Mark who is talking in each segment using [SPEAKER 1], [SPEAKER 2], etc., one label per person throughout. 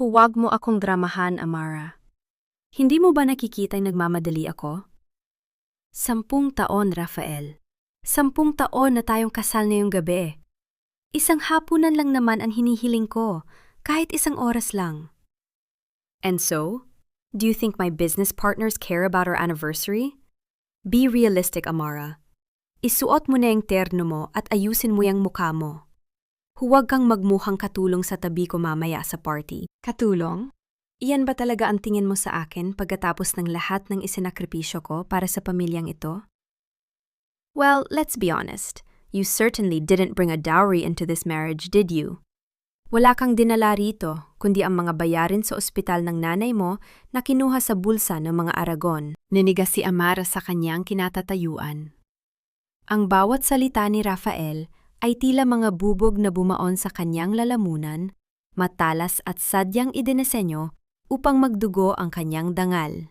[SPEAKER 1] Huwag mo akong dramahan, Amara. Hindi mo ba nakikita'y nagmamadali ako? 10 taon, Rafael. 10 taon na tayong kasal ngayong gabi. Isang hapunan lang naman ang hinihiling ko, kahit isang oras lang. And so, do you think my business partners care about our anniversary? Be realistic, Amara. Isuot mo na yung terno mo at ayusin mo yung mukha mo. Huwag kang magmukhang katulong sa tabi ko mamaya sa party. Katulong? Iyan ba talaga ang tingin mo sa akin pagkatapos ng lahat ng isinakripisyo ko para sa pamilyang ito? Well, let's be honest. You certainly didn't bring a dowry into this marriage, did you? Wala kang dinala rito, kundi ang mga bayarin sa ospital ng nanay mo na kinuha sa bulsa ng mga Aragon. Ninigas si Amara sa kanyang kinatatayuan. Ang bawat salita ni Rafael ay tila mga bubog na bumaon sa kanyang lalamunan, matalas at sadyang idinisenyo upang magdugo ang kanyang dangal.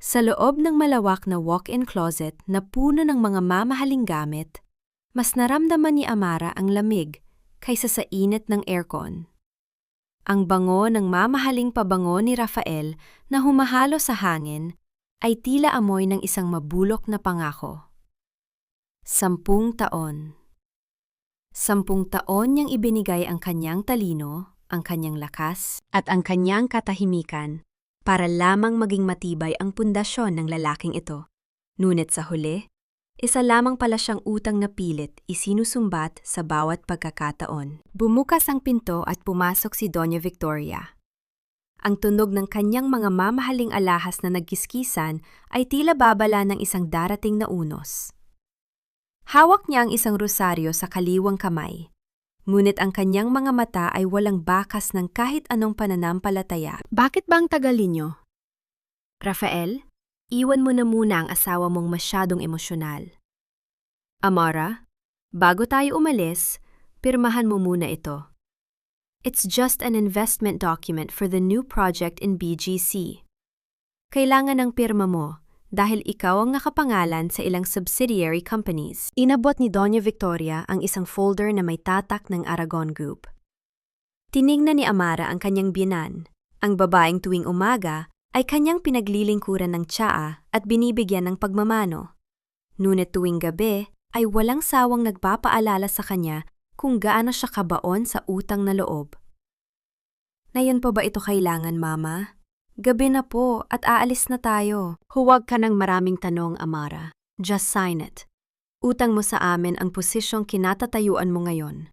[SPEAKER 1] Sa loob ng malawak na walk-in closet na puno ng mga mamahaling gamit, mas naramdaman ni Amara ang lamig kaysa sa init ng aircon. Ang bango ng mamahaling pabango ni Rafael na humahalo sa hangin ay tila amoy ng isang mabulok na pangako. 10 taon. 10 taon niyang ibinigay ang kanyang talino, ang kanyang lakas, at ang kanyang katahimikan para lamang maging matibay ang pundasyon ng lalaking ito. Ngunit sa huli, isa lamang pala siyang utang na pilit isinusumbat sa bawat pagkakataon. Bumukas ang pinto at pumasok si Doña Victoria. Ang tunog ng kanyang mga mamahaling alahas na nagkiskisan ay tila babala ng isang darating na unos. Hawak niya ang isang rosaryo sa kaliwang kamay, ngunit ang kanyang mga mata ay walang bakas ng kahit anong pananampalataya. Bakit ba ang tagal ninyo? Rafael, iwan mo na muna ang asawa mong masyadong emosyonal. Amara, bago tayo umalis, pirmahan mo muna ito. It's just an investment document for the new project in BGC. Kailangan ng pirma mo dahil ikaw ang nakapangalan sa ilang subsidiary companies. Inabot ni Doña Victoria ang isang folder na may tatak ng Aragon Group. Tiningnan ni Amara ang kanyang biyenan. Ang babaeng tuwing umaga ay kanyang pinaglilingkuran ng tsaa at binibigyan ng pagmamano. Ngunit tuwing gabi ay walang sawang nagpapaalala sa kanya kung gaano siya kabaon sa utang na loob. Ngayon pa ba ito kailangan, Mama? Gabi na po at aalis na tayo. Huwag ka ng maraming tanong, Amara. Just sign it. Utang mo sa amin ang posisyong kinatatayuan mo ngayon.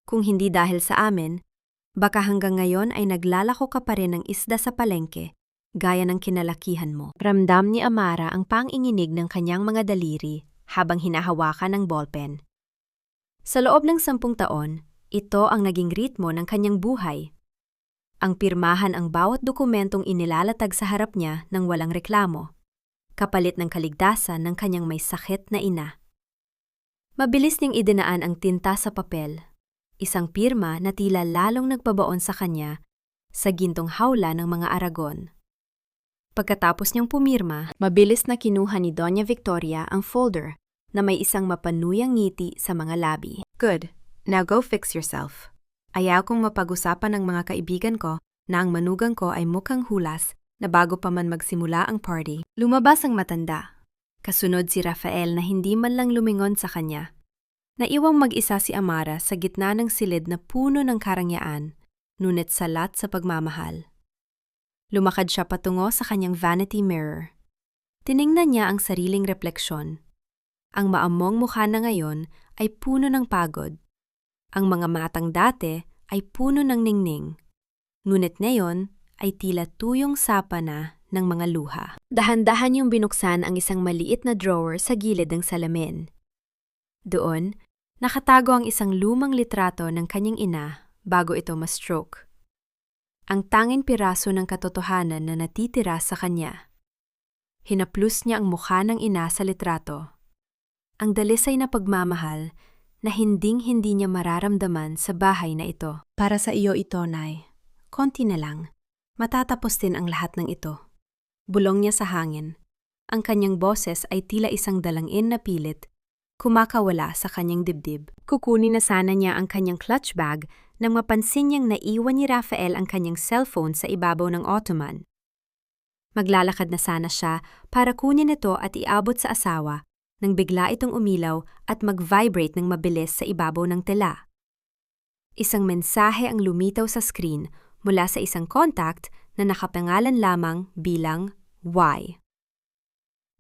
[SPEAKER 1] Kung hindi dahil sa amin, baka hanggang ngayon ay naglalako ka pa rin ng isda sa palengke, gaya ng kinalakihan mo. Ramdam ni Amara ang panginginig ng kanyang mga daliri habang hinahawakan ng ballpen. Sa loob ng 10 taon, ito ang naging ritmo ng kanyang buhay. Ang pirmahan ang bawat dokumentong inilalatag sa harap niya ng walang reklamo, kapalit ng kaligtasan ng kanyang may sakit na ina. Mabilis niyang idinaan ang tinta sa papel, isang pirma na tila lalong nagbabaon sa kanya sa gintong hawla ng mga Aragon. Pagkatapos niyang pumirma, mabilis na kinuha ni Doña Victoria ang folder na may isang mapanuyang ngiti sa mga labi. Good. Now go fix yourself. Ayaw kong mapag-usapan ng mga kaibigan ko na ang manugang ko ay mukhang hulas na bago pa man magsimula ang party. Lumabas ang matanda. Kasunod si Rafael na hindi man lang lumingon sa kanya. Naiwang mag-isa si Amara sa gitna ng silid na puno ng karangyaan, ngunit salat sa pagmamahal. Lumakad siya patungo sa kanyang vanity mirror. Tiningnan niya ang sariling refleksyon. Ang maamong mukha na ngayon ay puno ng pagod. Ang mga matang dati ay puno ng ningning, ngunit ngayon ay tila tuyong sapa na ng mga luha. Dahan-dahan niyang binuksan ang isang maliit na drawer sa gilid ng salamin. Doon, nakatago ang isang lumang litrato ng kanyang ina bago ito ma-stroke. Ang tanging piraso ng katotohanan na natitira sa kanya. Hinaplos niya ang mukha ng ina sa litrato. Ang dalisay na pagmamahal na hinding-hindi niya mararamdaman sa bahay na ito. Para sa iyo ito, Nay. Konti na lang. Matatapos din ang lahat ng ito. Bulong niya sa hangin. Ang kanyang boses ay tila isang dalangin na pilit, kumakawala sa kanyang dibdib. Kukunin na sana niya ang kanyang clutch bag nang mapansin niyang naiwan ni Rafael ang kanyang cellphone sa ibabaw ng ottoman. Maglalakad na sana siya para kunin ito at iabot sa asawa nang bigla itong umilaw at mag-vibrate ng mabilis sa ibabaw ng tela. Isang mensahe ang lumitaw sa screen mula sa isang contact na nakapangalan lamang bilang Y.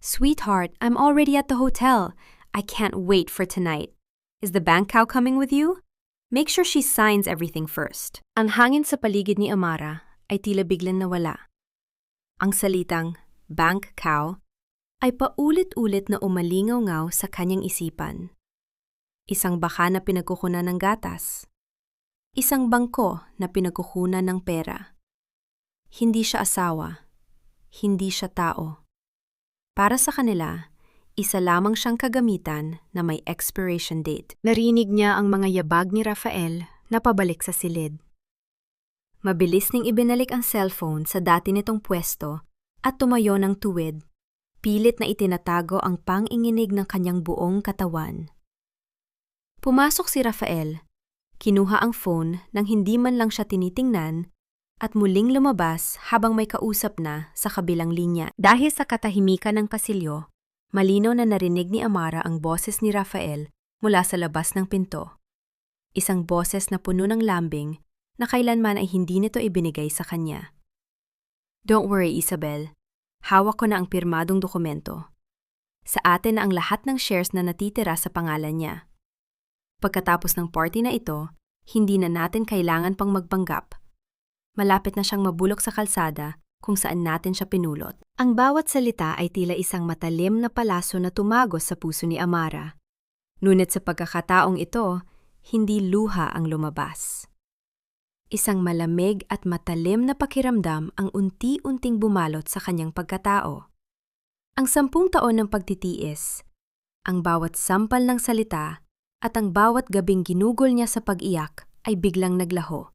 [SPEAKER 1] Sweetheart, I'm already at the hotel. I can't wait for tonight. Is the bank cow coming with you? Make sure she signs everything first. Ang hangin sa paligid ni Amara ay tila biglang nawala. Ang salitang bank cow ay paulit-ulit na umalingaw-ngaw sa kanyang isipan. Isang baka na pinagkukunan ng gatas. Isang bangko na pinagkukunan ng pera. Hindi siya asawa. Hindi siya tao. Para sa kanila, isa lamang siyang kagamitan na may expiration date. Narinig niya ang mga yabag ni Rafael na pabalik sa silid. Mabilis ning ibinalik ang cellphone sa dati nitong pwesto at tumayo ng tuwid. Pilit na itinatago ang panginginig ng kanyang buong katawan. Pumasok si Rafael, kinuha ang phone nang hindi man lang siya tinitingnan at muling lumabas habang may kausap na sa kabilang linya. Dahil sa katahimikan ng pasilyo, malinaw na narinig ni Amara ang boses ni Rafael mula sa labas ng pinto. Isang boses na puno ng lambing na kailanman ay hindi nito ibinigay sa kanya. Don't worry, Isabel. Hawak ko na ang pirmadong dokumento. Sa atin na ang lahat ng shares na natitira sa pangalan niya. Pagkatapos ng party na ito, hindi na natin kailangan pang magpanggap. Malapit na siyang mabulok sa kalsada kung saan natin siya pinulot. Ang bawat salita ay tila isang matalim na palaso na tumagos sa puso ni Amara. Ngunit sa pagkakataong ito, hindi luha ang lumabas. Isang malamig at matalim na pakiramdam ang unti-unting bumalot sa kanyang pagkatao. Ang 10 taon ng pagtitiis, ang bawat sampal ng salita at ang bawat gabing ginugol niya sa pag-iyak ay biglang naglaho.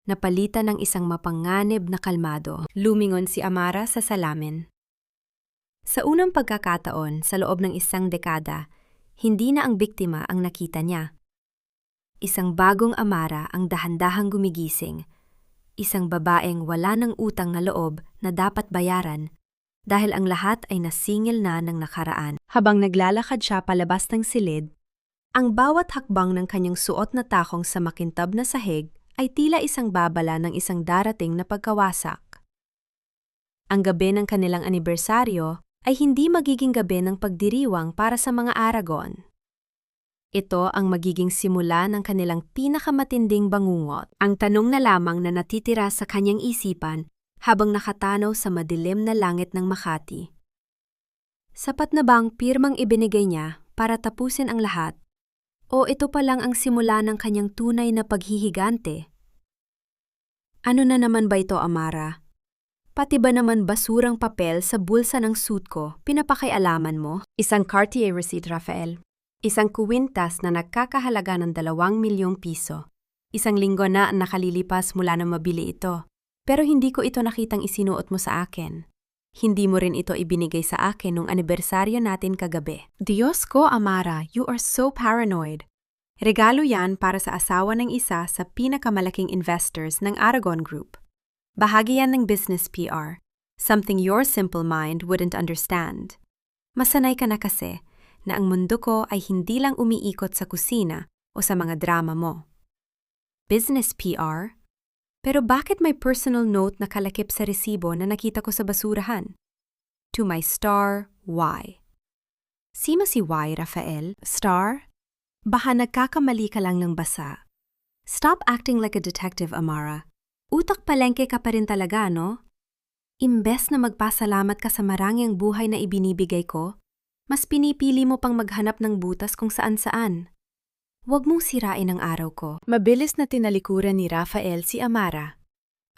[SPEAKER 1] Napalitan ng isang mapanganib na kalmado. Lumingon si Amara sa salamin. Sa unang pagkakataon sa loob ng isang dekada, hindi na ang biktima ang nakita niya. Isang bagong Amara ang dahan-dahang gumigising. Isang babaeng wala ng utang na loob na dapat bayaran dahil ang lahat ay nasingil na ng nakaraan. Habang naglalakad siya palabas ng silid, ang bawat hakbang ng kanyang suot na takong sa makintab na sahig ay tila isang babala ng isang darating na pagkawasak. Ang gabi ng kanilang anibersaryo ay hindi magiging gabi ng pagdiriwang para sa mga Aragon. Ito ang magiging simula ng kanilang pinakamatinding bangungot. Ang tanong na lamang na natitira sa kanyang isipan habang nakatanaw sa madilim na langit ng Makati. Sapat na ba ang pirmang ibinigay niya para tapusin ang lahat? O ito pa lang ang simula ng kanyang tunay na paghihigante? Ano na naman ba ito, Amara? Pati ba naman basurang papel sa bulsa ng suit ko pinapakialaman mo? Isang Cartier receipt, Rafael. Isang kuwintas na nagkakahalaga ng 2 milyong piso. Isang linggo na ang nakalilipas mula na mabili ito. Pero hindi ko ito nakitang isinuot mo sa akin. Hindi mo rin ito ibinigay sa akin nung anibersaryo natin kagabi. Diyos ko, Amara, you are so paranoid. Regalo yan para sa asawa ng isa sa pinakamalaking investors ng Aragon Group. Bahagi yan ng business PR, something your simple mind wouldn't understand. Masanay ka na kasi na ang mundo ko ay hindi lang umiikot sa kusina o sa mga drama mo. Business PR? Pero bakit may personal note na kalakip sa resibo na nakita ko sa basurahan? To my star, Y. Sino si Y, Rafael? Star? Baka nagkakamali ka lang ng basa. Stop acting like a detective, Amara. Utak palengke ka pa rin talaga, no? Imbes na magpasalamat ka sa marangyang buhay na ibinibigay ko, mas pinipili mo pang maghanap ng butas kung saan-saan. Huwag mong sirain ang araw ko. Mabilis na tinalikuran ni Rafael si Amara.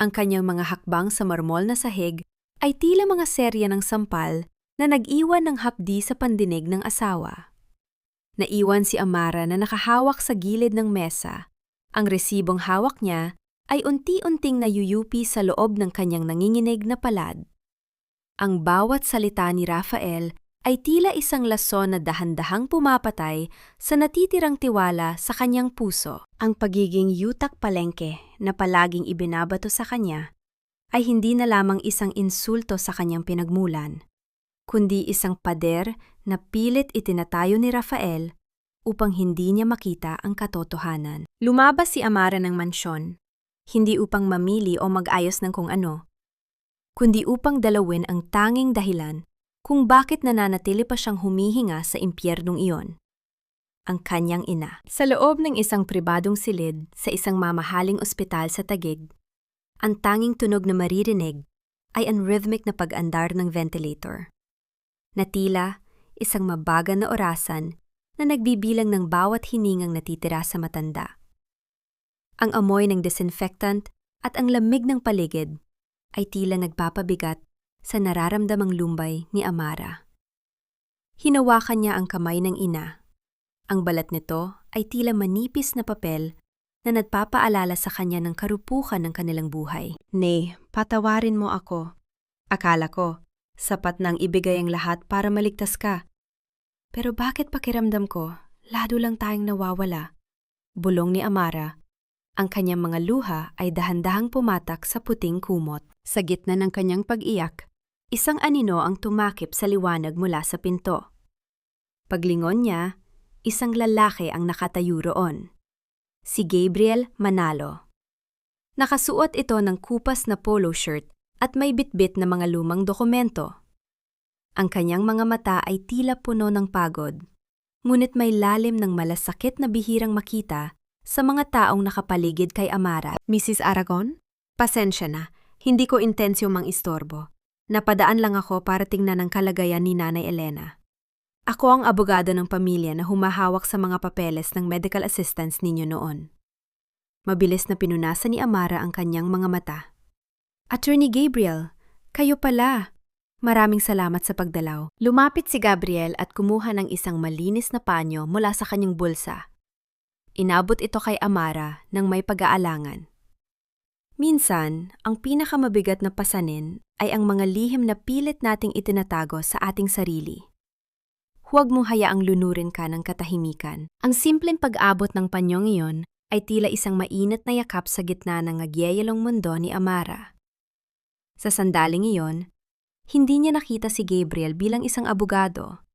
[SPEAKER 1] Ang kanyang mga hakbang sa marmol na sahig ay tila mga serya ng sampal na nag-iwan ng hapdi sa pandinig ng asawa. Naiwan si Amara na nakahawak sa gilid ng mesa. Ang resibong hawak niya ay unti-unting nayuyupi sa loob ng kanyang nanginginig na palad. Ang bawat salita ni Rafael ay tila isang lason na dahan-dahang pumapatay sa natitirang tiwala sa kanyang puso. Ang pagiging yutak palengke na palaging ibinabato sa kanya ay hindi na lamang isang insulto sa kanyang pinagmulan, kundi isang pader na pilit itinatayo ni Rafael upang hindi niya makita ang katotohanan. Lumabas si Amara ng mansyon, hindi upang mamili o mag-ayos ng kung ano, kundi upang dalawin ang tanging dahilan kung bakit nananatili pa siyang humihinga sa impyernong iyon. Ang kanyang ina. Sa loob ng isang pribadong silid sa isang mamahaling ospital sa Taguig, ang tanging tunog na maririnig ay ang rhythmic na pag-andar ng ventilator, na tila isang mabagal na orasan na nagbibilang ng bawat hiningang natitira sa matanda. Ang amoy ng disinfectant at ang lamig ng paligid ay tila nagpapabigat sa nararamdamang lumbay ni Amara. Hinawakan niya ang kamay ng ina. Ang balat nito ay tila manipis na papel na nagpapaalala sa kanya ng karupukan ng kanilang buhay. Nay, patawarin mo ako. Akala ko, sapat nang ibigay ang lahat para maligtas ka. Pero bakit pakiramdam ko, lado lang tayong nawawala? Bulong ni Amara. Ang kanyang mga luha ay dahan-dahang pumatak sa puting kumot. Sa gitna ng kanyang pag-iyak, isang anino ang tumakip sa liwanag mula sa pinto. Paglingon niya, isang lalaki ang nakatayo roon. Si Gabriel Manalo. Nakasuot ito ng kupas na polo shirt at may bitbit na mga lumang dokumento. Ang kanyang mga mata ay tila puno ng pagod, ngunit may lalim ng malasakit na bihirang makita sa mga taong nakapaligid kay Amara. Mrs. Aragon, pasensya na, hindi ko intensyong mang-istorbo. Napadaan lang ako para tingnan ang kalagayan ni Nanay Elena. Ako ang abogado ng pamilya na humahawak sa mga papeles ng medical assistance ninyo noon. Mabilis na pinunasan ni Amara ang kanyang mga mata. Attorney Gabriel, kayo pala. Maraming salamat sa pagdalaw. Lumapit si Gabriel at kumuha ng isang malinis na panyo mula sa kanyang bulsa. Inabot ito kay Amara nang may pag-aalangan. Minsan, ang pinakamabigat na pasanin ay ang mga lihim na pilit nating itinatago sa ating sarili. Huwag mong hayaang lunurin ka ng katahimikan. Ang simpleng pag-abot ng panyong iyon ay tila isang mainit na yakap sa gitna ng nagyayalong mundo ni Amara. Sa sandaling iyon, hindi niya nakita si Gabriel bilang isang abogado,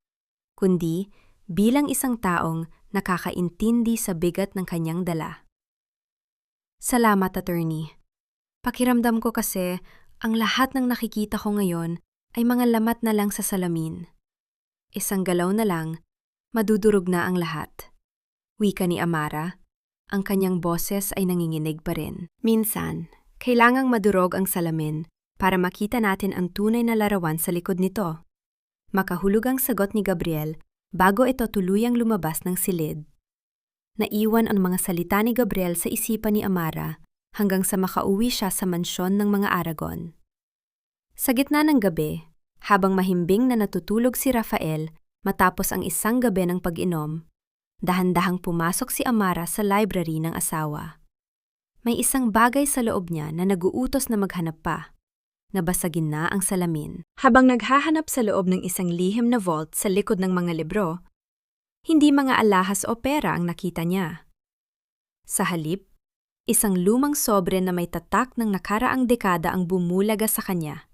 [SPEAKER 1] kundi bilang isang taong nakakaintindi sa bigat ng kanyang dala. Salamat, attorney. Pakiramdam ko kasi ang lahat ng nakikita ko ngayon ay mga lamat na lang sa salamin. Isang galaw na lang, madudurog na ang lahat. Wika ni Amara, ang kanyang boses ay nanginginig pa rin. Minsan, kailangang madurog ang salamin para makita natin ang tunay na larawan sa likod nito. Makahulog ang sagot ni Gabriel bago ito tuluyang lumabas ng silid. Naiwan ang mga salita ni Gabriel sa isipan ni Amara hanggang sa makauwi siya sa mansyon ng mga Aragon. Sa gitna ng gabi, habang mahimbing na natutulog si Rafael matapos ang isang gabi ng pag-inom, dahan-dahang pumasok si Amara sa library ng asawa. May isang bagay sa loob niya na naguutos na maghanap pa. Nabasagin na ang salamin. Habang naghahanap sa loob ng isang lihim na vault sa likod ng mga libro, hindi mga alahas o pera ang nakita niya. Sa halip, isang lumang sobre na may tatak ng nakaraang dekada ang bumulaga sa kanya.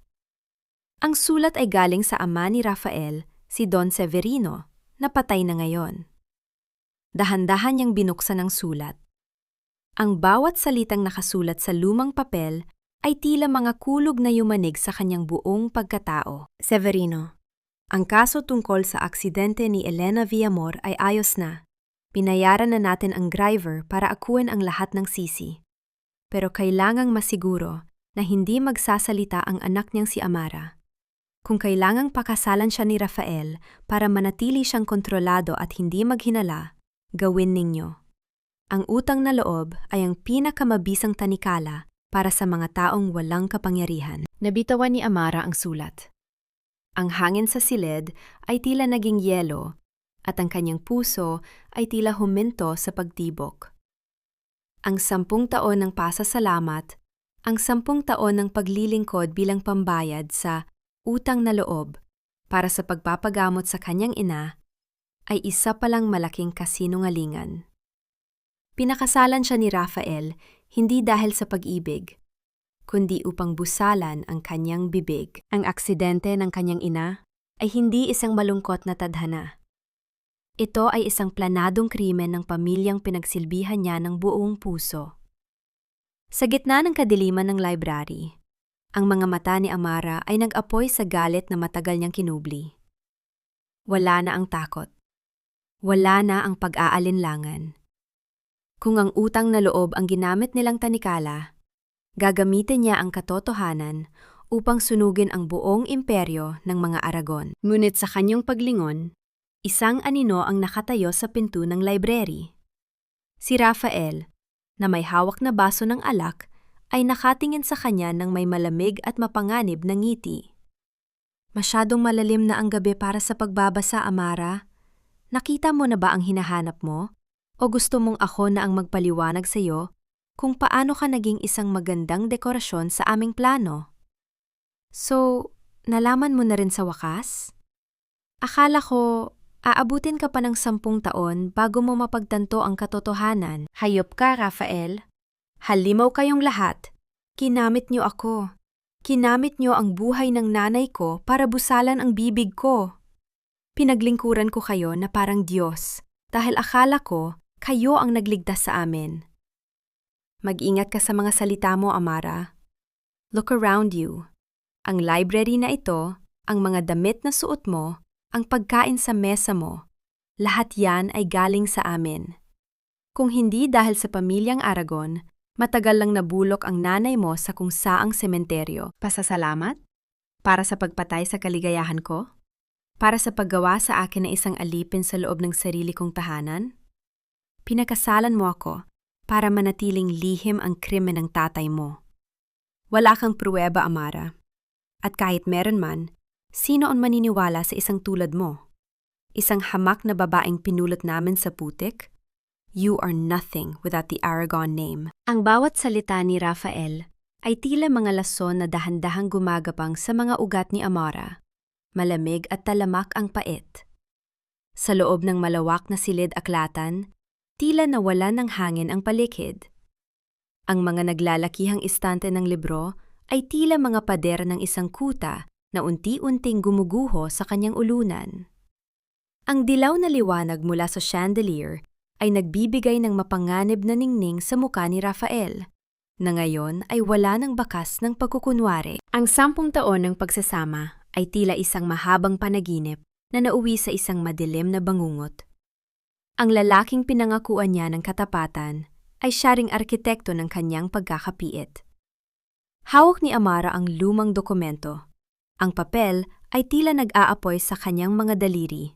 [SPEAKER 1] Ang sulat ay galing sa ama ni Rafael, si Don Severino, na patay na ngayon. Dahan-dahan niyang binuksan ang sulat. Ang bawat salitang nakasulat sa lumang papel ay tila mga kulog na yumanig sa kanyang buong pagkatao. Severino, ang kaso tungkol sa aksidente ni Elena Villamor ay ayos na. Pinayaran na natin ang driver para akuin ang lahat ng sisi. Pero kailangang masiguro na hindi magsasalita ang anak niyang si Amara. Kung kailangang pakasalan siya ni Rafael para manatili siyang kontrolado at hindi maghinala, gawin ninyo. Ang utang na loob ay ang pinakamabisang tanikala para sa mga taong walang kapangyarihan. Nabitawan ni Amara ang sulat. Ang hangin sa silid ay tila naging yelo at ang kanyang puso ay tila huminto sa pagtibok. Ang 10 taon ng pasasalamat, ang 10 taon ng paglilingkod bilang pambayad sa utang na loob para sa pagpapagamot sa kanyang ina ay isa palang malaking kasinungalingan. Pinakasalan siya ni Rafael hindi dahil sa pag-ibig, kundi upang busalan ang kanyang bibig. Ang aksidente ng kanyang ina ay hindi isang malungkot na tadhana. Ito ay isang planadong krimen ng pamilyang pinagsilbihan niya ng buong puso. Sa gitna ng kadiliman ng library, ang mga mata ni Amara ay nag-apoy sa galit na matagal niyang kinubli. Wala na ang takot. Wala na ang pag-aalinlangan. Kung ang utang na loob ang ginamit nilang tanikala, gagamitin niya ang katotohanan upang sunugin ang buong imperyo ng mga Aragon. Ngunit sa kanyang paglingon, isang anino ang nakatayo sa pinto ng library. Si Rafael, na may hawak na baso ng alak, ay nakatingin sa kanya ng may malamig at mapanganib na ngiti. Masyadong malalim na ang gabi para sa pagbabasa, Amara. Nakita mo na ba ang hinahanap mo? O gusto mong ako na ang magpaliwanag sa iyo kung paano ka naging isang magandang dekorasyon sa aming plano? So, nalaman mo na rin sa wakas? Akala ko, aabutin ka pa ng 10 taon bago mo mapagtanto ang katotohanan. Hayop ka, Rafael. Halimaw kayong lahat. Kinamit niyo ako. Kinamit niyo ang buhay ng nanay ko para busalan ang bibig ko. Pinaglingkuran ko kayo na parang Diyos dahil akala ko kayo ang nagligtas sa amin. Mag-ingat ka sa mga salita mo, Amara. Look around you. Ang library na ito, ang mga damit na suot mo, ang pagkain sa mesa mo, lahat yan ay galing sa amin. Kung hindi dahil sa pamilyang Aragon, matagal lang nabulok ang nanay mo sa kung saang sementeryo. Pasasalamat? Para sa pagpatay sa kaligayahan ko? Para sa paggawa sa akin ng isang alipin sa loob ng sarili kong tahanan? Pinakasalan mo ako para manatiling lihim ang krimen ng tatay mo. Wala kang pruweba, Amara. At kahit meron man, sino ang maniniwala sa isang tulad mo? Isang hamak na babaeng pinulot namin sa putik? You are nothing without the Aragon name. Ang bawat salita ni Rafael ay tila mga lason na dahan-dahang gumagapang sa mga ugat ni Amara. Malamig at talamak ang pait. Sa loob ng malawak na silid-aklatan, tila nawala ng hangin ang paligid. Ang mga naglalakihang istante ng libro ay tila mga pader ng isang kuta na unti-unting gumuguho sa kanyang ulunan. Ang dilaw na liwanag mula sa chandelier ay nagbibigay ng mapanganib na ningning sa muka ni Rafael, na ngayon ay wala ng bakas ng pagkukunwari. Ang 10 taon ng pagsasama ay tila isang mahabang panaginip na nauwi sa isang madilim na bangungot. Ang lalaking pinangakuan niya ng katapatan ay siya ring arkitekto ng kanyang pagkakapiit. Hawak ni Amara ang lumang dokumento. Ang papel ay tila nag-aapoy sa kanyang mga daliri.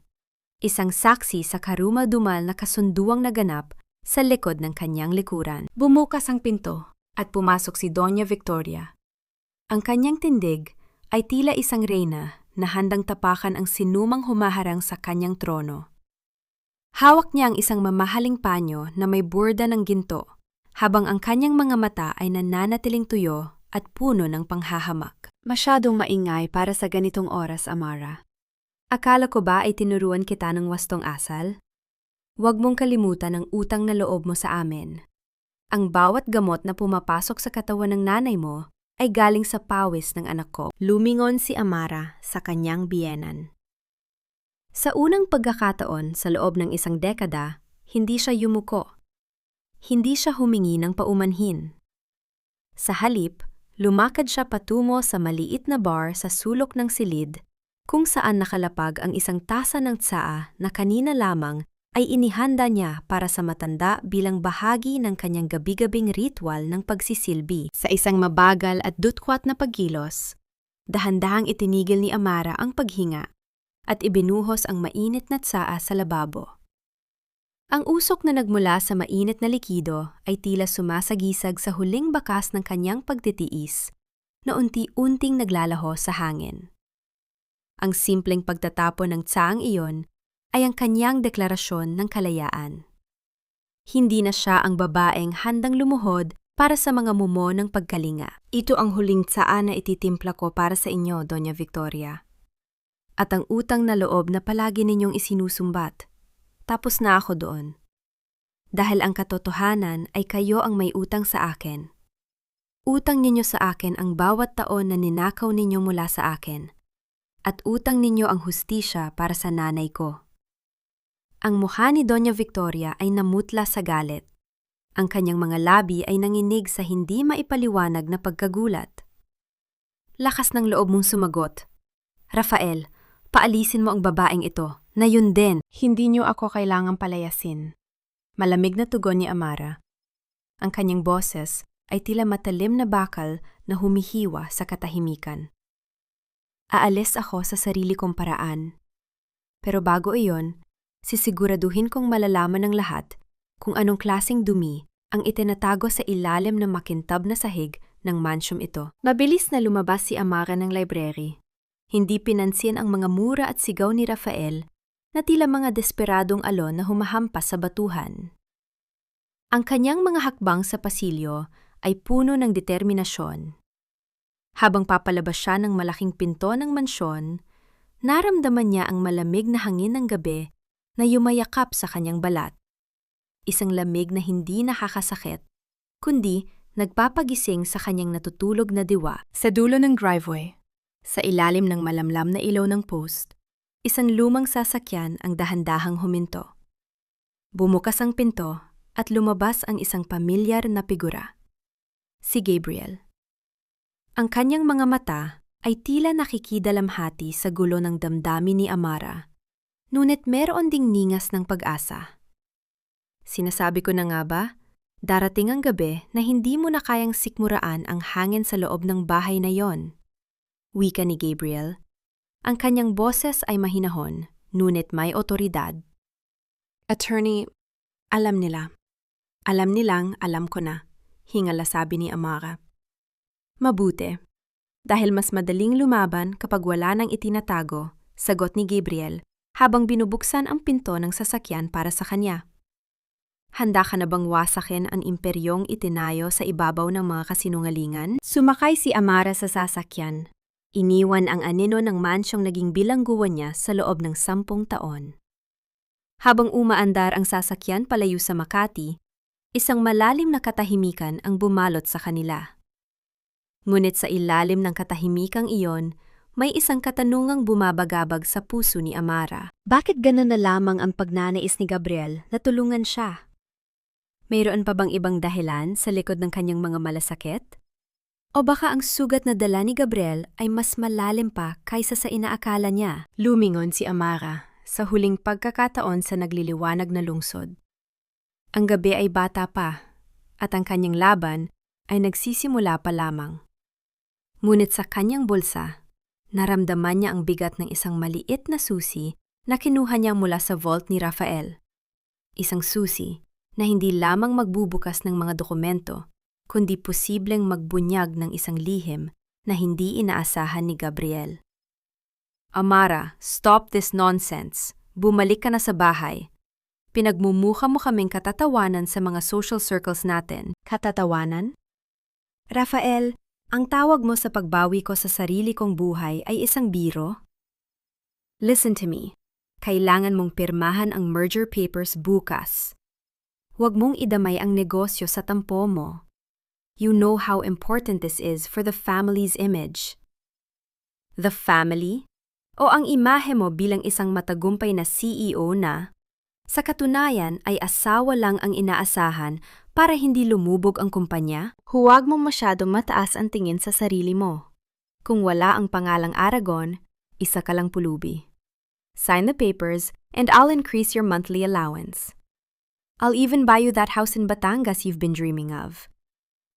[SPEAKER 1] Isang saksi sa karumal-dumal na kasunduang naganap sa likod ng kanyang likuran. Bumukas ang pinto at pumasok si Doña Victoria. Ang kanyang tindig ay tila isang reyna na handang tapakan ang sinumang humaharang sa kanyang trono. Hawak niya ang isang mamahaling panyo na may burda ng ginto, habang ang kanyang mga mata ay nananatiling tuyo at puno ng panghahamak. Masyadong maingay para sa ganitong oras, Amara. Akala ko ba ay tinuruan kita ng wastong asal? Huwag mong kalimutan ang utang na loob mo sa amin. Ang bawat gamot na pumapasok sa katawan ng nanay mo ay galing sa pawis ng anak ko. Lumingon si Amara sa kanyang biyenan. Sa unang pagkakataon sa loob ng isang dekada, hindi siya yumuko. Hindi siya humingi ng paumanhin. Sa halip, lumakad siya patungo sa maliit na bar sa sulok ng silid kung saan nakalapag ang isang tasa ng tsaa na kanina lamang ay inihanda niya para sa matanda bilang bahagi ng kanyang gabi-gabing ritual ng pagsisilbi. Sa isang mabagal at dutkwat na pagkilos, dahan-dahang itinigil ni Amara ang paghinga at ibinuhos ang mainit na tsaa sa lababo. Ang usok na nagmula sa mainit na likido ay tila sumasagisag sa huling bakas ng kanyang pagtitiis na unti-unting naglalaho sa hangin. Ang simpleng pagtatapon ng tsaang iyon ay ang kanyang deklarasyon ng kalayaan. Hindi na siya ang babaeng handang lumuhod para sa mga mumo ng pagkalinga. Ito ang huling tsaa na ititimpla ko para sa inyo, Doña Victoria. At ang utang na loob na palagi ninyong isinusumbat. Tapos na ako doon. Dahil ang katotohanan ay kayo ang may utang sa akin. Utang ninyo sa akin ang bawat taon na ninakaw ninyo mula sa akin. At utang ninyo ang hustisya para sa nanay ko. Ang mukha ni Doña Victoria ay namutla sa galit. Ang kanyang mga labi ay nanginig sa hindi maipaliwanag na pagkagulat. Lakas ng loob mong sumagot. Rafael, paalisin mo ang babaeng ito, na yun din.
[SPEAKER 2] Hindi niyo ako kailangang palayasin.
[SPEAKER 1] Malamig na tugon ni Amara. Ang kanyang boses ay tila matalim na bakal na humihiwa sa katahimikan. Aalis ako sa sarili kong paraan. Pero bago iyon, sisiguraduhin kong malalaman ng lahat kung anong klaseng dumi ang itinatago sa ilalim ng makintab na sahig ng mansyong ito. Mabilis na lumabas si Amara ng library. Hindi pinansin ang mga mura at sigaw ni Rafael na tila mga desperadong alon na humahampas sa batuhan. Ang kanyang mga hakbang sa pasilyo ay puno ng determinasyon. Habang papalabas siya ng malaking pinto ng mansyon, naramdaman niya ang malamig na hangin ng gabi na yumayakap sa kanyang balat. Isang lamig na hindi nakakasakit, kundi nagpapagising sa kanyang natutulog na diwa. Sa dulo ng driveway, sa ilalim ng malamlam na ilaw ng post, isang lumang sasakyan ang dahan-dahang huminto. Bumukas ang pinto at lumabas ang isang pamilyar na figura. Si Gabriel. Ang kanyang mga mata ay tila nakikidalamhati sa gulo ng damdamin ni Amara, ngunit meron ding ningas ng pag-asa. Sinasabi ko na nga ba, darating ang gabi na hindi mo na kayang sikmuraan ang hangin sa loob ng bahay na yon. Wika ni Gabriel. Ang kanyang boses ay mahinahon, ngunit may otoridad. Attorney, alam nila. Alam nilang alam ko na, hingala sabi ni Amara. Mabuti. Dahil mas madaling lumaban kapag wala nang itinatago, sagot ni Gabriel habang binubuksan ang pinto ng sasakyan para sa kanya. Handa ka na bang wasakin ang imperyong itinayo sa ibabaw ng mga kasinungalingan? Sumakay si Amara sa sasakyan. Iniwan ang anino ng mansyong naging bilangguan niya sa loob ng 10 taon. Habang umaandar ang sasakyan palayo sa Makati, isang malalim na katahimikan ang bumalot sa kanila. Ngunit sa ilalim ng katahimikang iyon, may isang katanungang bumabagabag sa puso ni Amara. Bakit ganun na lamang ang pagnanais ni Gabriel na tulungan siya? Mayroon pa bang ibang dahilan sa likod ng kanyang mga malasakit? O baka ang sugat na dala ni Gabriel ay mas malalim pa kaysa sa inaakala niya? Lumingon si Amara sa huling pagkakataon sa nagliliwanag na lungsod. Ang gabi ay bata pa at ang kanyang laban ay nagsisimula pa lamang. Ngunit sa kanyang bulsa, naramdaman niya ang bigat ng isang maliit na susi na kinuha niya mula sa vault ni Rafael. Isang susi na hindi lamang magbubukas ng mga dokumento, kundi posibleng magbunyag ng isang lihim na hindi inaasahan ni Gabriel. Amara, stop this nonsense. Bumalik ka na sa bahay. Pinagmumukha mo kaming katatawanan sa mga social circles natin. Katatawanan? Rafael, ang tawag mo sa pagbawi ko sa sarili kong buhay ay isang biro? Listen to me. Kailangan mong pirmahan ang merger papers bukas. Huwag mong idamay ang negosyo sa tampo mo. You know how important this is for the family's image. The family? O ang imahe mo bilang isang matagumpay na CEO na, sa katunayan ay asawa lang ang inaasahan para hindi lumubog ang kumpanya? Huwag mong masyadong mataas ang tingin sa sarili mo. Kung wala ang pangalang Aragon, isa ka lang pulubi. Sign the papers and I'll increase your monthly allowance. I'll even buy you that house in Batangas you've been dreaming of.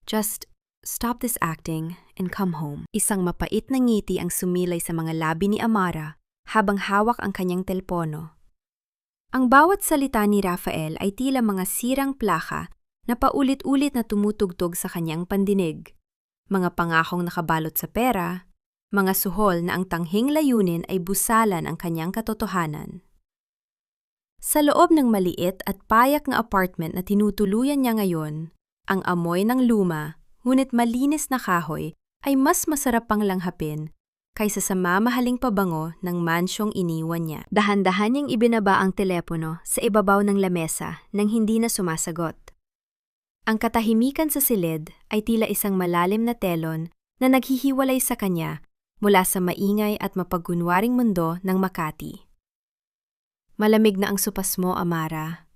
[SPEAKER 1] Just stop this acting and come home. Isang mapait na ngiti ang sumilay sa mga labi ni Amara habang hawak ang kanyang telepono. Ang bawat salita ni Rafael ay tila mga sirang plaka na paulit-ulit na tumutugtog sa kanyang pandinig. Mga pangakong nakabalot sa pera, mga suhol na ang tanghing layunin ay busalan ang kanyang katotohanan. Sa loob ng maliit at payak na apartment na tinutuluyan niya ngayon, ang amoy ng luma, ngunit malinis na kahoy ay mas masarap pang langhapin kaysa sa mamahaling pabango ng mansyong iniwan niya. Dahan-dahan niyang ibinaba ang telepono sa ibabaw ng lamesa nang hindi na sumasagot. Ang katahimikan sa silid ay tila isang malalim na telon na naghihiwalay sa kanya mula sa maingay at mapagkunwaring mundo ng Makati. Malamig na ang supas mo, Amara.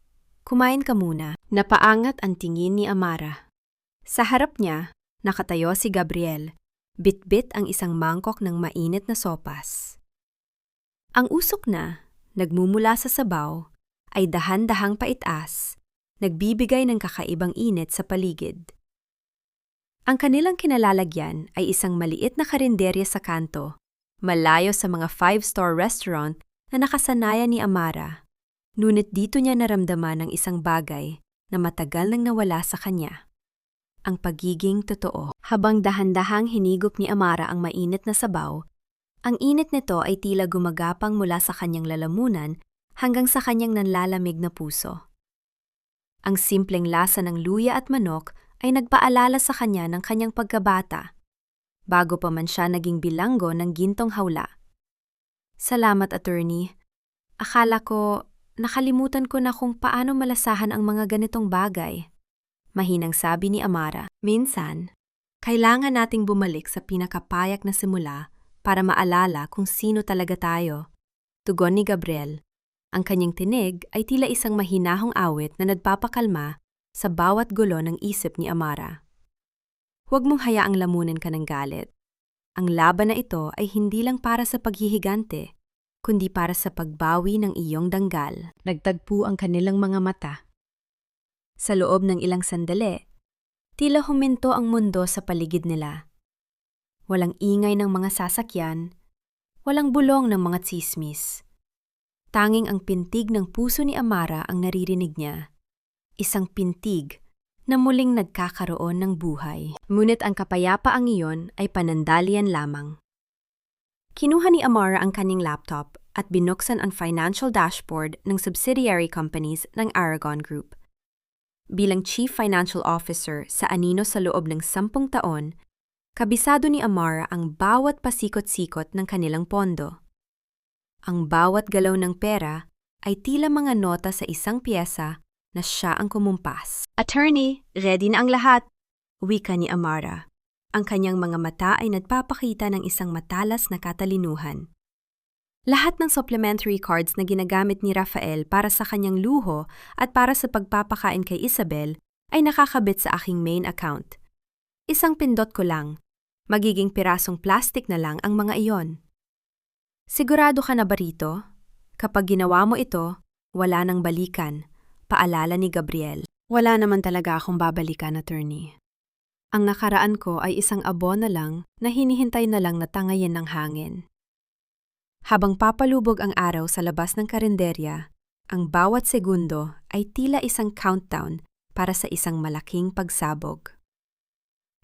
[SPEAKER 1] Kumain ka muna. Napaangat ang tingin ni Amara. Sa harap niya, nakatayo si Gabriel. Bit-bit ang isang mangkok ng mainit na sopas. Ang usok na, nagmumula sa sabaw, ay dahan-dahang paitaas, nagbibigay ng kakaibang init sa paligid. Ang kanilang kinalalagyan ay isang maliit na karinderya sa kanto, malayo sa mga 5-star restaurant na nakasanayan ni Amara. Ngunit dito niya naramdaman ang isang bagay na matagal nang nawala sa kanya. Ang pagiging totoo. Habang dahan-dahang hinigop ni Amara ang mainit na sabaw, ang init nito ay tila gumagapang mula sa kanyang lalamunan hanggang sa kanyang nanlalamig na puso. Ang simpleng lasa ng luya at manok ay nagpaalala sa kanya ng kanyang pagkabata, bago pa man siya naging bilanggo ng gintong hawla. Salamat, attorney. Akala ko, nakalimutan ko na kung paano malasahan ang mga ganitong bagay. Mahinang sabi ni Amara. Minsan, kailangan nating bumalik sa pinakapayak na simula para maalala kung sino talaga tayo. Tugon ni Gabriel. Ang kanyang tinig ay tila isang mahinahong awit na nagpapakalma sa bawat gulo ng isip ni Amara. Huwag mong hayaang lamunin ka ng galit. Ang laban na ito ay hindi lang para sa paghihigante, kundi para sa pagbawi ng iyong danggal. Nagtagpo ang kanilang mga mata. Sa loob ng ilang sandali, tila huminto ang mundo sa paligid nila. Walang ingay ng mga sasakyan, walang bulong ng mga tsismis. Tanging ang pintig ng puso ni Amara ang naririnig niya. Isang pintig na muling nagkakaroon ng buhay. Ngunit ang kapayapaang iyon ay panandalian lamang. Kinuha ni Amara ang kanyang laptop at binuksan ang financial dashboard ng subsidiary companies ng Aragon Group. Bilang Chief Financial Officer sa anino sa loob ng 10 taon, kabisado ni Amara ang bawat pasikot-sikot ng kanilang pondo. Ang bawat galaw ng pera ay tila mga nota sa isang piyesa na siya ang kumumpas. Attorney, ready na ang lahat, wika ni Amara. Ang kanyang mga mata ay nagpapakita ng isang matalas na katalinuhan. Lahat ng supplementary cards na ginagamit ni Rafael para sa kanyang luho at para sa pagpapakain kay Isabel ay nakakabit sa aking main account. Isang pindot ko lang. Magiging pirasong plastic na lang ang mga iyon. Sigurado ka na ba rito? Kapag ginawa mo ito, wala nang balikan, paalala ni Gabriel. Wala naman talaga akong babalikan, attorney. Ang nakaraan ko ay isang abon na lang na hinihintay na lang na tangayin ng hangin. Habang papalubog ang araw sa labas ng karinderya, ang bawat segundo ay tila isang countdown para sa isang malaking pagsabog.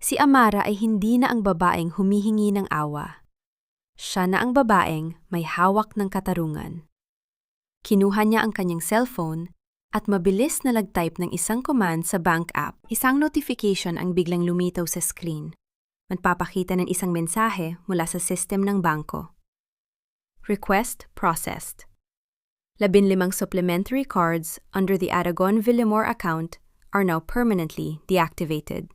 [SPEAKER 1] Si Amara ay hindi na ang babaeng humihingi ng awa. Siya na ang babaeng may hawak ng katarungan. Kinuha niya ang kanyang cellphone at mabilis na nag-type ng isang command sa bank app. Isang notification ang biglang lumitaw sa screen. Magpapakita ng isang mensahe mula sa system ng bangko. Request processed. 15 supplementary cards under the Aragon Villamor account are now permanently deactivated.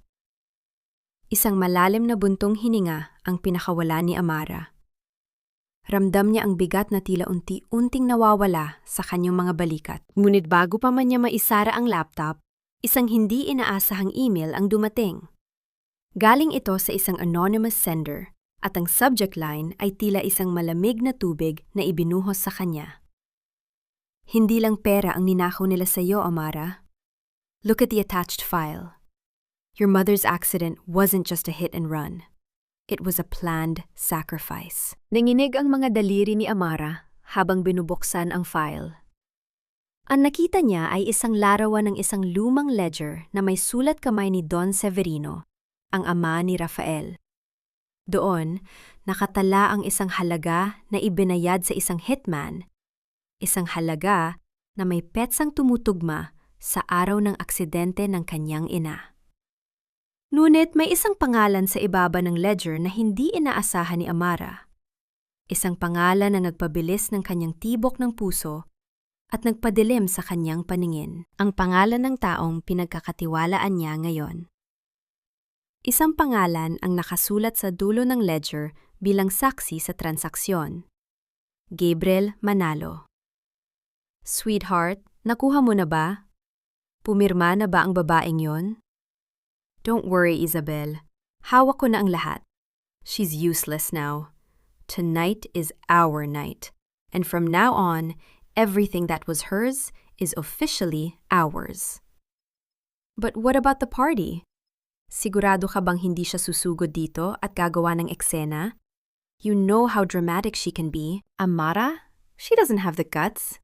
[SPEAKER 1] Isang malalim na buntong hininga ang pinakawala ni Amara. Ramdam niya ang bigat na tila unti-unting nawawala sa kanyang mga balikat. Ngunit bago pa man niya maisara ang laptop, isang hindi inaasahang email ang dumating. Galing ito sa isang anonymous sender at ang subject line ay tila isang malamig na tubig na ibinuhos sa kanya. Hindi lang pera ang ninakaw nila sa iyo, Amara. Look at the attached file. Your mother's accident wasn't just a hit and run. It was a planned sacrifice. Nanginig ang mga daliri ni Amara habang binubuksan ang file. Ang nakita niya ay isang larawan ng isang lumang ledger na may sulat kamay ni Don Severino, ang ama ni Rafael. Doon, nakatala ang isang halaga na ibinayad sa isang hitman, isang halaga na may petsang tumutugma sa araw ng aksidente ng kanyang ina. Ngunit may isang pangalan sa ibaba ng ledger na hindi inaasahan ni Amara. Isang pangalan na nagpabilis ng kanyang tibok ng puso at nagpadilim sa kanyang paningin. Ang pangalan ng taong pinagkakatiwalaan niya ngayon. Isang pangalan ang nakasulat sa dulo ng ledger bilang saksi sa transaksyon. Gabriel Manalo. Sweetheart, nakuha mo na ba? Pumirma na ba ang babaeng yon? Don't worry, Isabel. Hawak ko na ang lahat. She's useless now. Tonight is our night. And from now on, everything that was hers is officially ours. But what about the party? Sigurado ka bang hindi siya susugod dito at gagawa ng eksena? You know how dramatic she can be. Amara? She doesn't have the guts.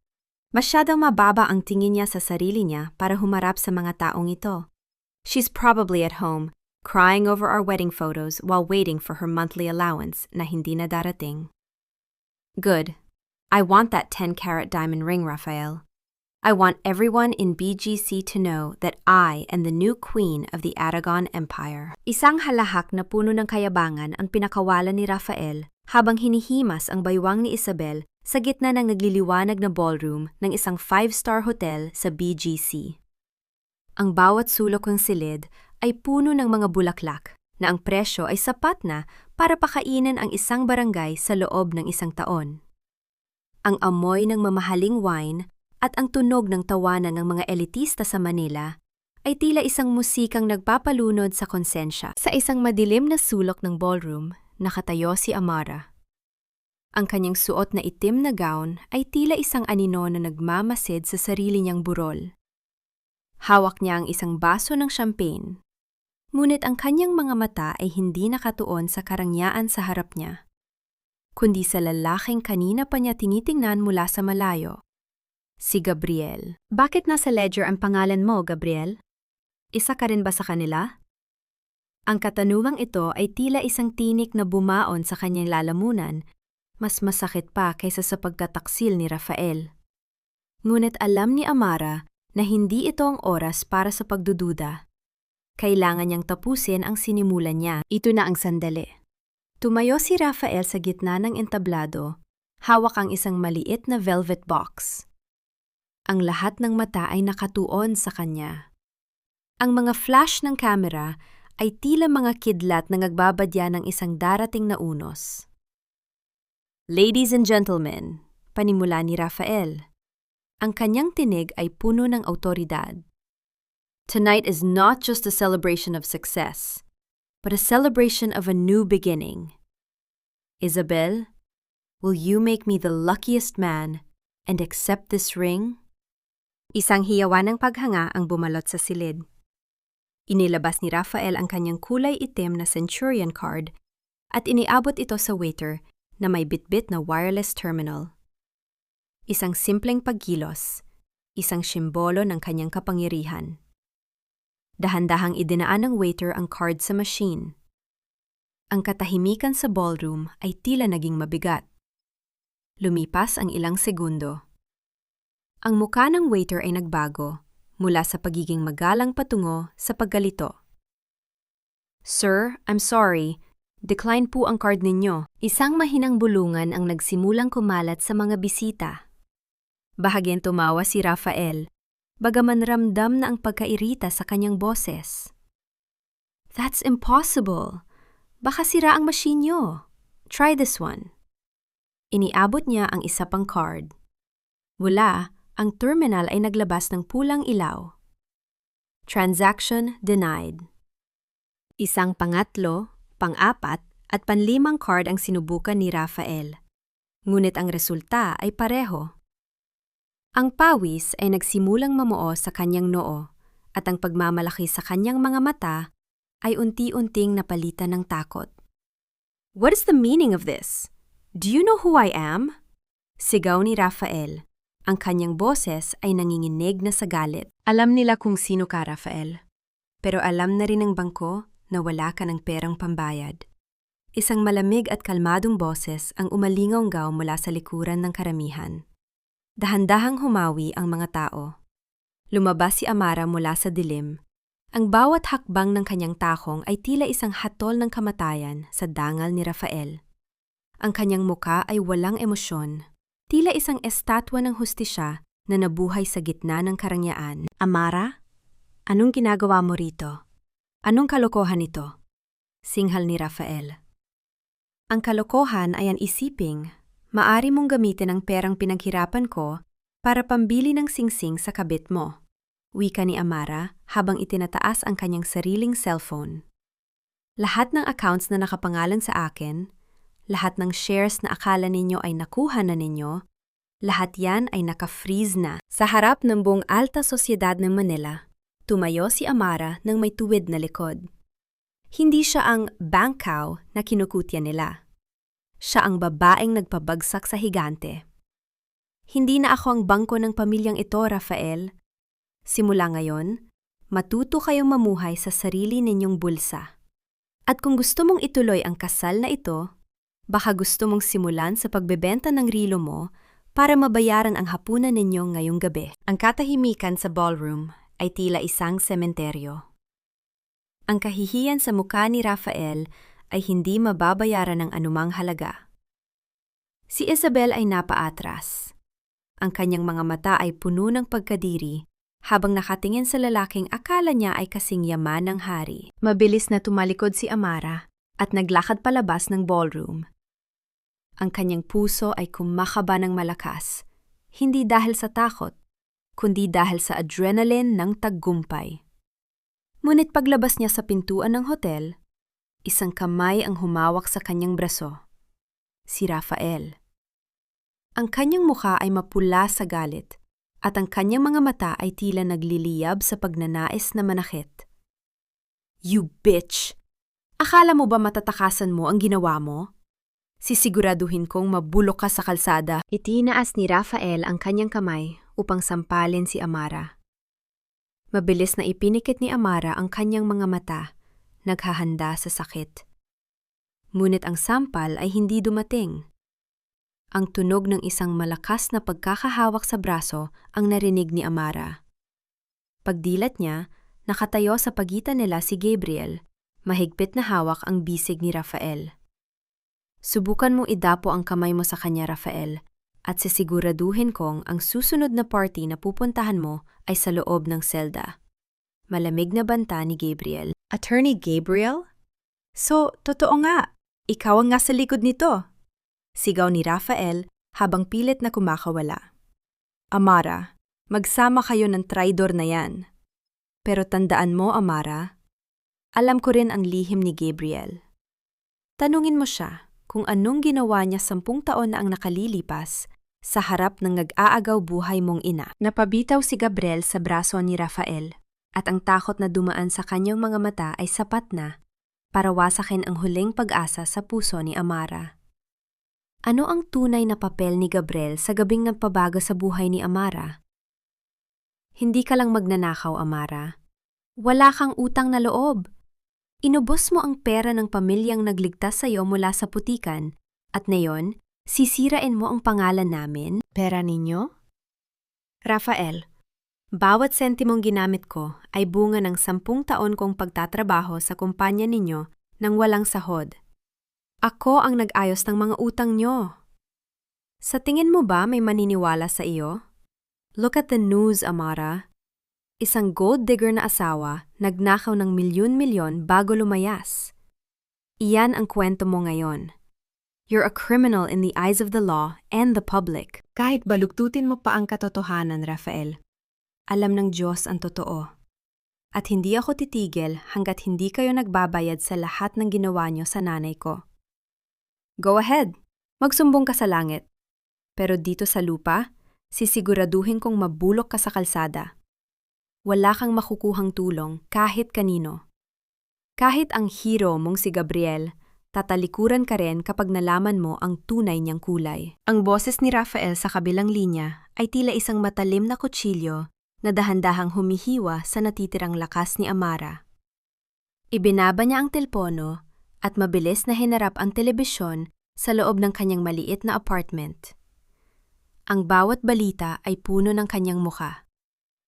[SPEAKER 1] Masyadong mababa ang tingin niya sa sarili niya para humarap sa mga taong ito. She's probably at home, crying over our wedding photos while waiting for her monthly allowance na hindi na darating. Good. I want that 10-carat diamond ring, Raphael. I want everyone in BGC to know that I am the new queen of the Aragon Empire. Isang halahak na puno ng kayabangan ang pinakawalan ni Raphael habang hinihimas ang baywang ni Isabel sa gitna ng nagliliwanag na ballroom ng isang 5-star hotel sa BGC. Ang bawat sulok ng silid ay puno ng mga bulaklak na ang presyo ay sapat na para pakainin ang isang barangay sa loob ng isang taon. Ang amoy ng mamahaling wine at ang tunog ng tawanan ng mga elitista sa Manila ay tila isang musikang nagpapalunod sa konsensya. Sa isang madilim na sulok ng ballroom, nakatayo si Amara. Ang kanyang suot na itim na gown ay tila isang anino na nagmamasid sa sarili niyang burol. Hawak niya ang isang baso ng champagne. Ngunit ang kanyang mga mata ay hindi nakatuon sa karangyaan sa harap niya, kundi sa lalaking kanina pa niya tinitingnan mula sa malayo. Si Gabriel. Bakit nasa ledger ang pangalan mo, Gabriel? Isa ka rin ba sa kanila? Ang katanungang ito ay tila isang tinik na bumaon sa kanyang lalamunan, mas masakit pa kaysa sa pagtataksil ni Raphael. Ngunit alam ni Amara na hindi ito ang oras para sa pagdududa. Kailangan niyang tapusin ang sinimulan niya. Ito na ang sandali. Tumayo si Raphael sa gitna ng entablado, hawak ang isang maliit na velvet box. Ang lahat ng mata ay nakatuon sa kanya. Ang mga flash ng kamera ay tila mga kidlat na nagbabadya ng isang darating na unos. Ladies and gentlemen, panimula ni Raphael. Ang kanyang tinig ay puno ng awtoridad. Tonight is not just a celebration of success, but a celebration of a new beginning. Isabel, will you make me the luckiest man and accept this ring? Isang hiyawan ng paghanga ang bumalot sa silid. Inilabas ni Raphael ang kanyang kulay itim na Centurion card at iniabot ito sa waiter na may bitbit na wireless terminal. Isang simpleng pagkilos, isang simbolo ng kanyang kapangyarihan. Dahan-dahang idinaan ng waiter ang card sa machine. Ang katahimikan sa ballroom ay tila naging mabigat. Lumipas ang ilang segundo. Ang muka ng waiter ay nagbago mula sa pagiging magalang patungo sa paggalito. Sir, I'm sorry. Decline po ang card ninyo. Isang mahinang bulungan ang nagsimulang kumalat sa mga bisita. Bahagyang tumawa si Raphael, bagaman ramdam na ang pagkairita sa kanyang boses. That's impossible. Baka sira ang machine nyo. Try this one. Iniabot niya ang isa pang card. Mula, ang terminal ay naglabas ng pulang ilaw. Transaction denied. Isang pangatlo, pang-apat at panlimang card ang sinubukan ni Raphael. Ngunit ang resulta ay pareho. Ang pawis ay nagsimulang mamuo sa kanyang noo at ang pagmamalaki sa kanyang mga mata ay unti-unting napalitan ng takot. What is the meaning of this? Do you know who I am? Sigaw ni Raphael. Ang kanyang boses ay nanginginig na sa galit. Alam nila kung sino ka, Raphael. Pero alam na rin ng bangko na wala ka ng perang pambayad. Isang malamig at kalmadong boses ang umalingaw-ngaw mula sa likuran ng karamihan. Dahan-dahang humawi ang mga tao. Lumabas si Amara mula sa dilim. Ang bawat hakbang ng kanyang takong ay tila isang hatol ng kamatayan sa dangal ni Raphael. Ang kanyang muka ay walang emosyon. Tila isang estatwa ng hustisya na nabuhay sa gitna ng karangyaan. Amara, anong ginagawa mo rito? Anong kalokohan ito? Singhal ni Rafael. Ang kalokohan ay ang isiping, maari mong gamitin ang perang pinaghirapan ko para pambili ng singsing sa kabit mo. Wika ni Amara habang itinataas ang kanyang sariling cellphone. Lahat ng accounts na nakapangalan sa akin, lahat ng shares na akala ninyo ay nakuha na ninyo, lahat yan ay naka-freeze na. Sa harap ng buong alta sosyedad ng Manila, tumayo si Amara ng may tuwid na likod. Hindi siya ang bank cow na kinukutya nila. Siya ang babaeng nagpabagsak sa higante. Hindi na ako ang bangko ng pamilyang ito, Rafael. Simula ngayon, matuto kayong mamuhay sa sarili ninyong bulsa. At kung gusto mong ituloy ang kasal na ito, baka gusto mong simulan sa pagbebenta ng rilo mo para mabayaran ang hapunan ninyo ngayong gabi. Ang katahimikan sa ballroom ay tila isang sementeryo. Ang kahihiyan sa mukha ni Rafael ay hindi mababayaran ng anumang halaga. Si Isabel ay napaatras. Ang kanyang mga mata ay puno ng pagkadiri habang nakatingin sa lalaking akala niya ay kasing yaman ng hari. Mabilis na tumalikod si Amara at naglakad palabas ng ballroom. Ang kanyang puso ay kumakaba ng malakas, hindi dahil sa takot, kundi dahil sa adrenaline ng tagumpay. Ngunit paglabas niya sa pintuan ng hotel, isang kamay ang humawak sa kanyang braso. Si Rafael. Ang kanyang mukha ay mapula sa galit at ang kanyang mga mata ay tila nagliliyab sa pagnanais na manakit. You bitch! Akala mo ba matatakasan mo ang ginawa mo? Sisiguraduhin kong mabulok ka sa kalsada. Itinaas ni Rafael ang kanyang kamay upang sampalin si Amara. Mabilis na ipinikit ni Amara ang kanyang mga mata, naghahanda sa sakit. Ngunit ang sampal ay hindi dumating. Ang tunog ng isang malakas na pagkakahawak sa braso ang narinig ni Amara. Pagdilat niya, nakatayo sa pagitan nila si Gabriel, mahigpit na hawak ang bisig ni Rafael. Subukan mong idapo ang kamay mo sa kanya, Rafael, at sisiguraduhin kong ang susunod na party na pupuntahan mo ay sa loob ng selda. Malamig na banta ni Gabriel. Attorney Gabriel? So, totoo nga. Ikaw ang nasa likod nito. Sigaw ni Rafael habang pilit na kumakawala. Amara, magsama kayo ng traidor na yan. Pero tandaan mo, Amara, alam ko rin ang lihim ni Gabriel. Tanungin mo siya kung anong ginawa niya 10 taon na ang nakalilipas sa harap ng nag-aagaw buhay mong ina. Napabitaw si Gabriel sa braso ni Rafael at ang takot na dumaan sa kanyang mga mata ay sapat na para wasakin ang huling pag-asa sa puso ni Amara. Ano ang tunay na papel ni Gabriel sa gabing nagpabago sa buhay ni Amara? Hindi ka lang magnanakaw, Amara. Wala kang utang na loob. Inubos mo ang pera ng pamilyang nagligtas sa iyo mula sa putikan at ngayon, sisirain mo ang pangalan namin? Pera ninyo? Rafael, bawat sentimong ginamit ko ay bunga ng 10 taon kong pagtatrabaho sa kumpanya ninyo nang walang sahod. Ako ang nag-ayos ng mga utang nyo. Sa tingin mo ba may maniniwala sa iyo? Look at the news, Amara. Isang gold digger na asawa nagnakaw ng milyon-milyon bago lumayas. Iyan ang kwento mo ngayon. You're a criminal in the eyes of the law and the public. Kahit balugtutin mo pa ang katotohanan, Rafael, alam ng Diyos ang totoo. At hindi ako titigil hanggat hindi kayo nagbabayad sa lahat ng ginawa niyo sa nanay ko. Go ahead, magsumbong ka sa langit. Pero dito sa lupa, sisiguraduhin kong mabulok ka sa kalsada. Wala kang makukuhang tulong kahit kanino. Kahit ang hero mong si Gabriel, tatalikuran ka rin kapag nalaman mo ang tunay niyang kulay. Ang boses ni Rafael sa kabilang linya ay tila isang matalim na kutsilyo na dahan-dahang humihiwa sa natitirang lakas ni Amara. Ibinaba niya ang telpono at mabilis na hinarap ang telebisyon sa loob ng kanyang maliit na apartment. Ang bawat balita ay puno ng kanyang muka.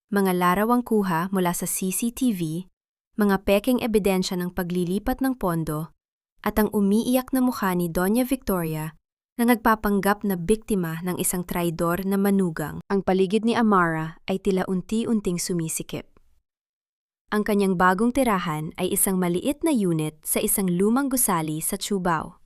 [SPEAKER 1] Mga larawang kuha mula sa CCTV, mga peking ebidensya ng paglilipat ng pondo, at ang umiiyak na mukha ni Doña Victoria na nagpapanggap na biktima ng isang traidor na manugang. Ang paligid ni Amara ay tila unti-unting sumisikip. Ang kanyang bagong tirahan ay isang maliit na unit sa isang lumang gusali sa Cubao.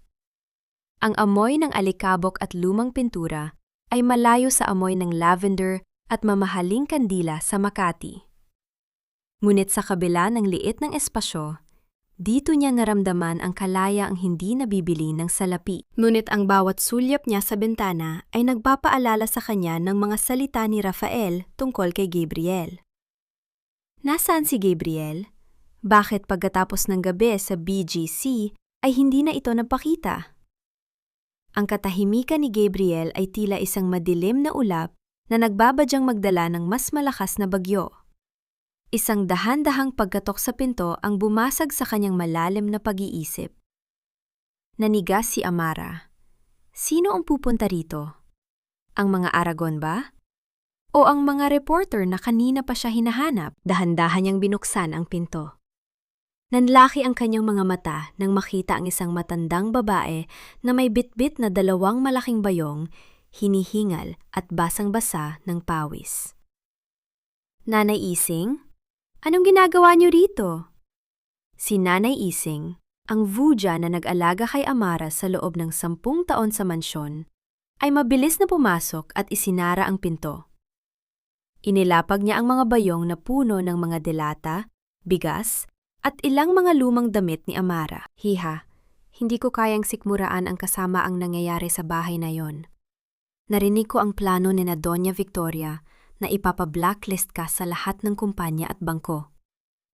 [SPEAKER 1] Ang amoy ng alikabok at lumang pintura ay malayo sa amoy ng lavender at mamahaling kandila sa Makati. Ngunit sa kabila ng liit ng espasyo, dito niya naramdaman ang kalayaang hindi nabibili ng salapi. Ngunit ang bawat sulyap niya sa bintana ay nagpapaalala sa kanya ng mga salita ni Rafael tungkol kay Gabriel. Nasaan si Gabriel? Bakit pagkatapos ng gabi sa BGC ay hindi na ito nagpakita? Ang katahimikan ni Gabriel ay tila isang madilim na ulap na nagbabadyang magdala ng mas malakas na bagyo. Isang dahan-dahang pagkatok sa pinto ang bumasag sa kanyang malalim na pag-iisip. Nanigas si Amara. Sino ang pupunta rito? Ang mga Aragon ba? O ang mga reporter na kanina pa siya hinahanap? Dahan-dahan niyang binuksan ang pinto. Nanlaki ang kanyang mga mata nang makita ang isang matandang babae na may bitbit na 2 malaking bayong, hinihingal at basang-basa ng pawis. Nanay Ising? Anong ginagawa niyo rito? Si Nanay Ising, ang vuja na nag-alaga kay Amara sa loob ng 10 taon sa mansyon, ay mabilis na pumasok at isinara ang pinto. Inilapag niya ang mga bayong na puno ng mga delata, bigas, at ilang mga lumang damit ni Amara. Hiha, hindi ko kayang sikmuraan ang kasama ang nangyayari sa bahay na yon. Narinig ko ang plano ni na Doña Victoria na ipapa-blacklist ka sa lahat ng kumpanya at bangko.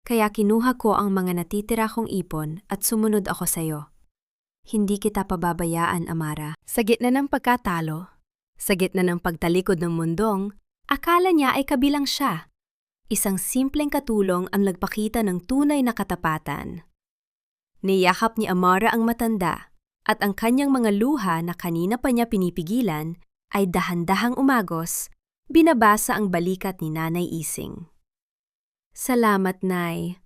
[SPEAKER 1] Kaya kinuha ko ang mga natitira kong ipon at sumunod ako sa iyo. Hindi kita pababayaan, Amara. Sa gitna ng pagkatalo, sa gitna ng pagtalikod ng mundong, akala niya ay kabilang siya. Isang simpleng katulong ang nagpakita ng tunay na katapatan. Niyakap ni Amara ang matanda at ang kanyang mga luha na kanina pa niya pinipigilan ay dahan-dahang umagos. Binabasa ang balikat ni Nanay Ising. Salamat, Nay.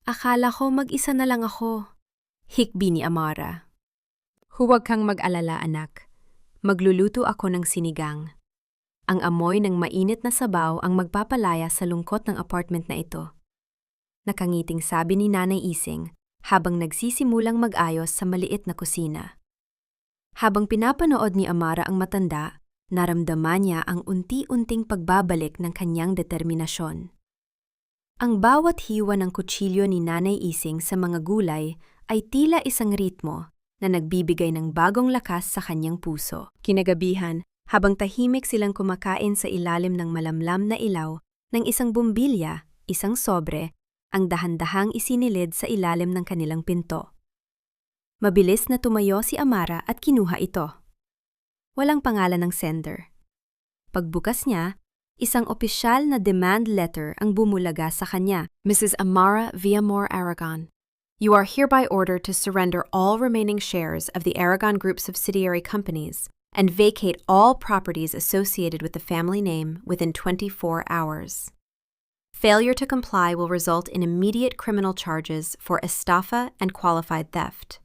[SPEAKER 1] Akala ko mag-isa na lang ako. Hikbi ni Amara. Huwag kang mag-alala, anak. Magluluto ako ng sinigang. Ang amoy ng mainit na sabaw ang magpapalaya sa lungkot ng apartment na ito. Nakangiting sabi ni Nanay Ising habang nagsisimulang mag-ayos sa maliit na kusina. Habang pinapanood ni Amara ang matanda, naramdaman niya ang unti-unting pagbabalik ng kanyang determinasyon. Ang bawat hiwa ng kutsilyo ni Nanay Ising sa mga gulay ay tila isang ritmo na nagbibigay ng bagong lakas sa kanyang puso. Kinagabihan, habang tahimik silang kumakain sa ilalim ng malamlam na ilaw ng isang bumbilya, isang sobre, ang dahan-dahang isinilid sa ilalim ng kanilang pinto. Mabilis na tumayo si Amara at kinuha ito. Walang pangalan ng sender. Pagbukas niya, isang opisyal na demand letter ang bumulaga sa kanya. Mrs. Amara Villamor Aragon, you are hereby ordered to surrender all remaining shares of the Aragon Group subsidiary companies and vacate all properties associated with the family name within 24 hours. Failure to comply will result in immediate criminal charges for estafa and qualified theft.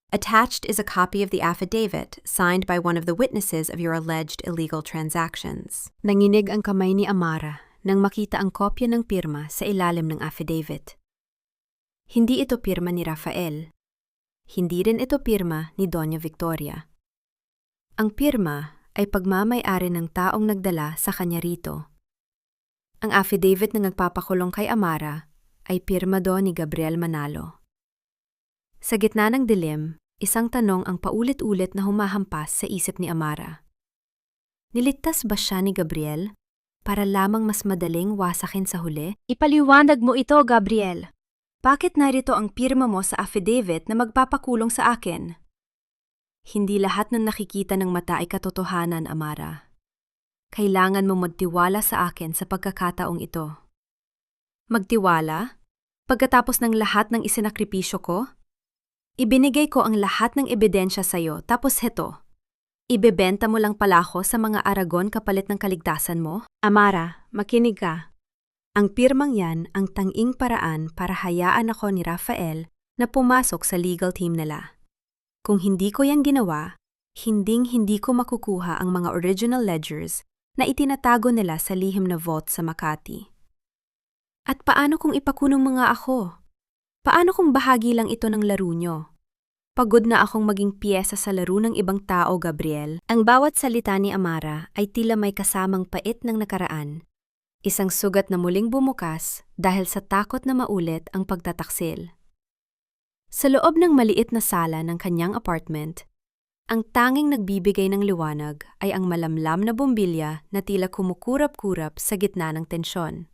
[SPEAKER 1] Attached is a copy of the affidavit signed by one of the witnesses of your alleged illegal transactions. Nanginig ang kamay ni Amara nang makita ang kopya ng pirma sa ilalim ng affidavit. Hindi ito pirma ni Rafael. Hindi rin ito pirma ni Doña Victoria. Ang pirma ay pagmamay-ari ng taong nagdala sa kanya rito. Ang affidavit na nagpapakulong kay Amara ay pirma doon ni Gabriel Manalo. Sa gitna ng dilim, isang tanong ang paulit-ulit na humahampas sa isip ni Amara. Niligtas ba siya ni Gabriel para lamang mas madaling wasakin sa huli? Ipaliwanag mo ito, Gabriel. Bakit narito ang pirma mo sa affidavit na magpapakulong sa akin? Hindi lahat ng nakikita ng mata ay katotohanan, Amara. Kailangan mo magtiwala sa akin sa pagkakataong ito. Magtiwala? Pagkatapos ng lahat ng isinakripisyo ko? Ibinigay ko ang lahat ng ebidensya sa'yo, tapos heto. Ibebenta mo lang pala ako sa mga Aragon kapalit ng kaligtasan mo? Amara, makinig ka. Ang pirmang yan ang tanging paraan para hayaan ako ni Rafael na pumasok sa legal team nila. Kung hindi ko yan ginawa, hindi ko makukuha ang mga original ledgers na itinatago nila sa lihim na vault sa Makati. At paano kung ipakunong mga ako? Paano kung bahagi lang ito ng laro nyo? Pagod na akong maging piyesa sa laro ng ibang tao, Gabriel. Ang bawat salita ni Amara ay tila may kasamang pait ng nakaraan. Isang sugat na muling bumukas dahil sa takot na maulit ang pagtataksil. Sa loob ng maliit na sala ng kanyang apartment, ang tanging nagbibigay ng liwanag ay ang malamlam na bombilya na tila kumukurap-kurap sa gitna ng tensyon.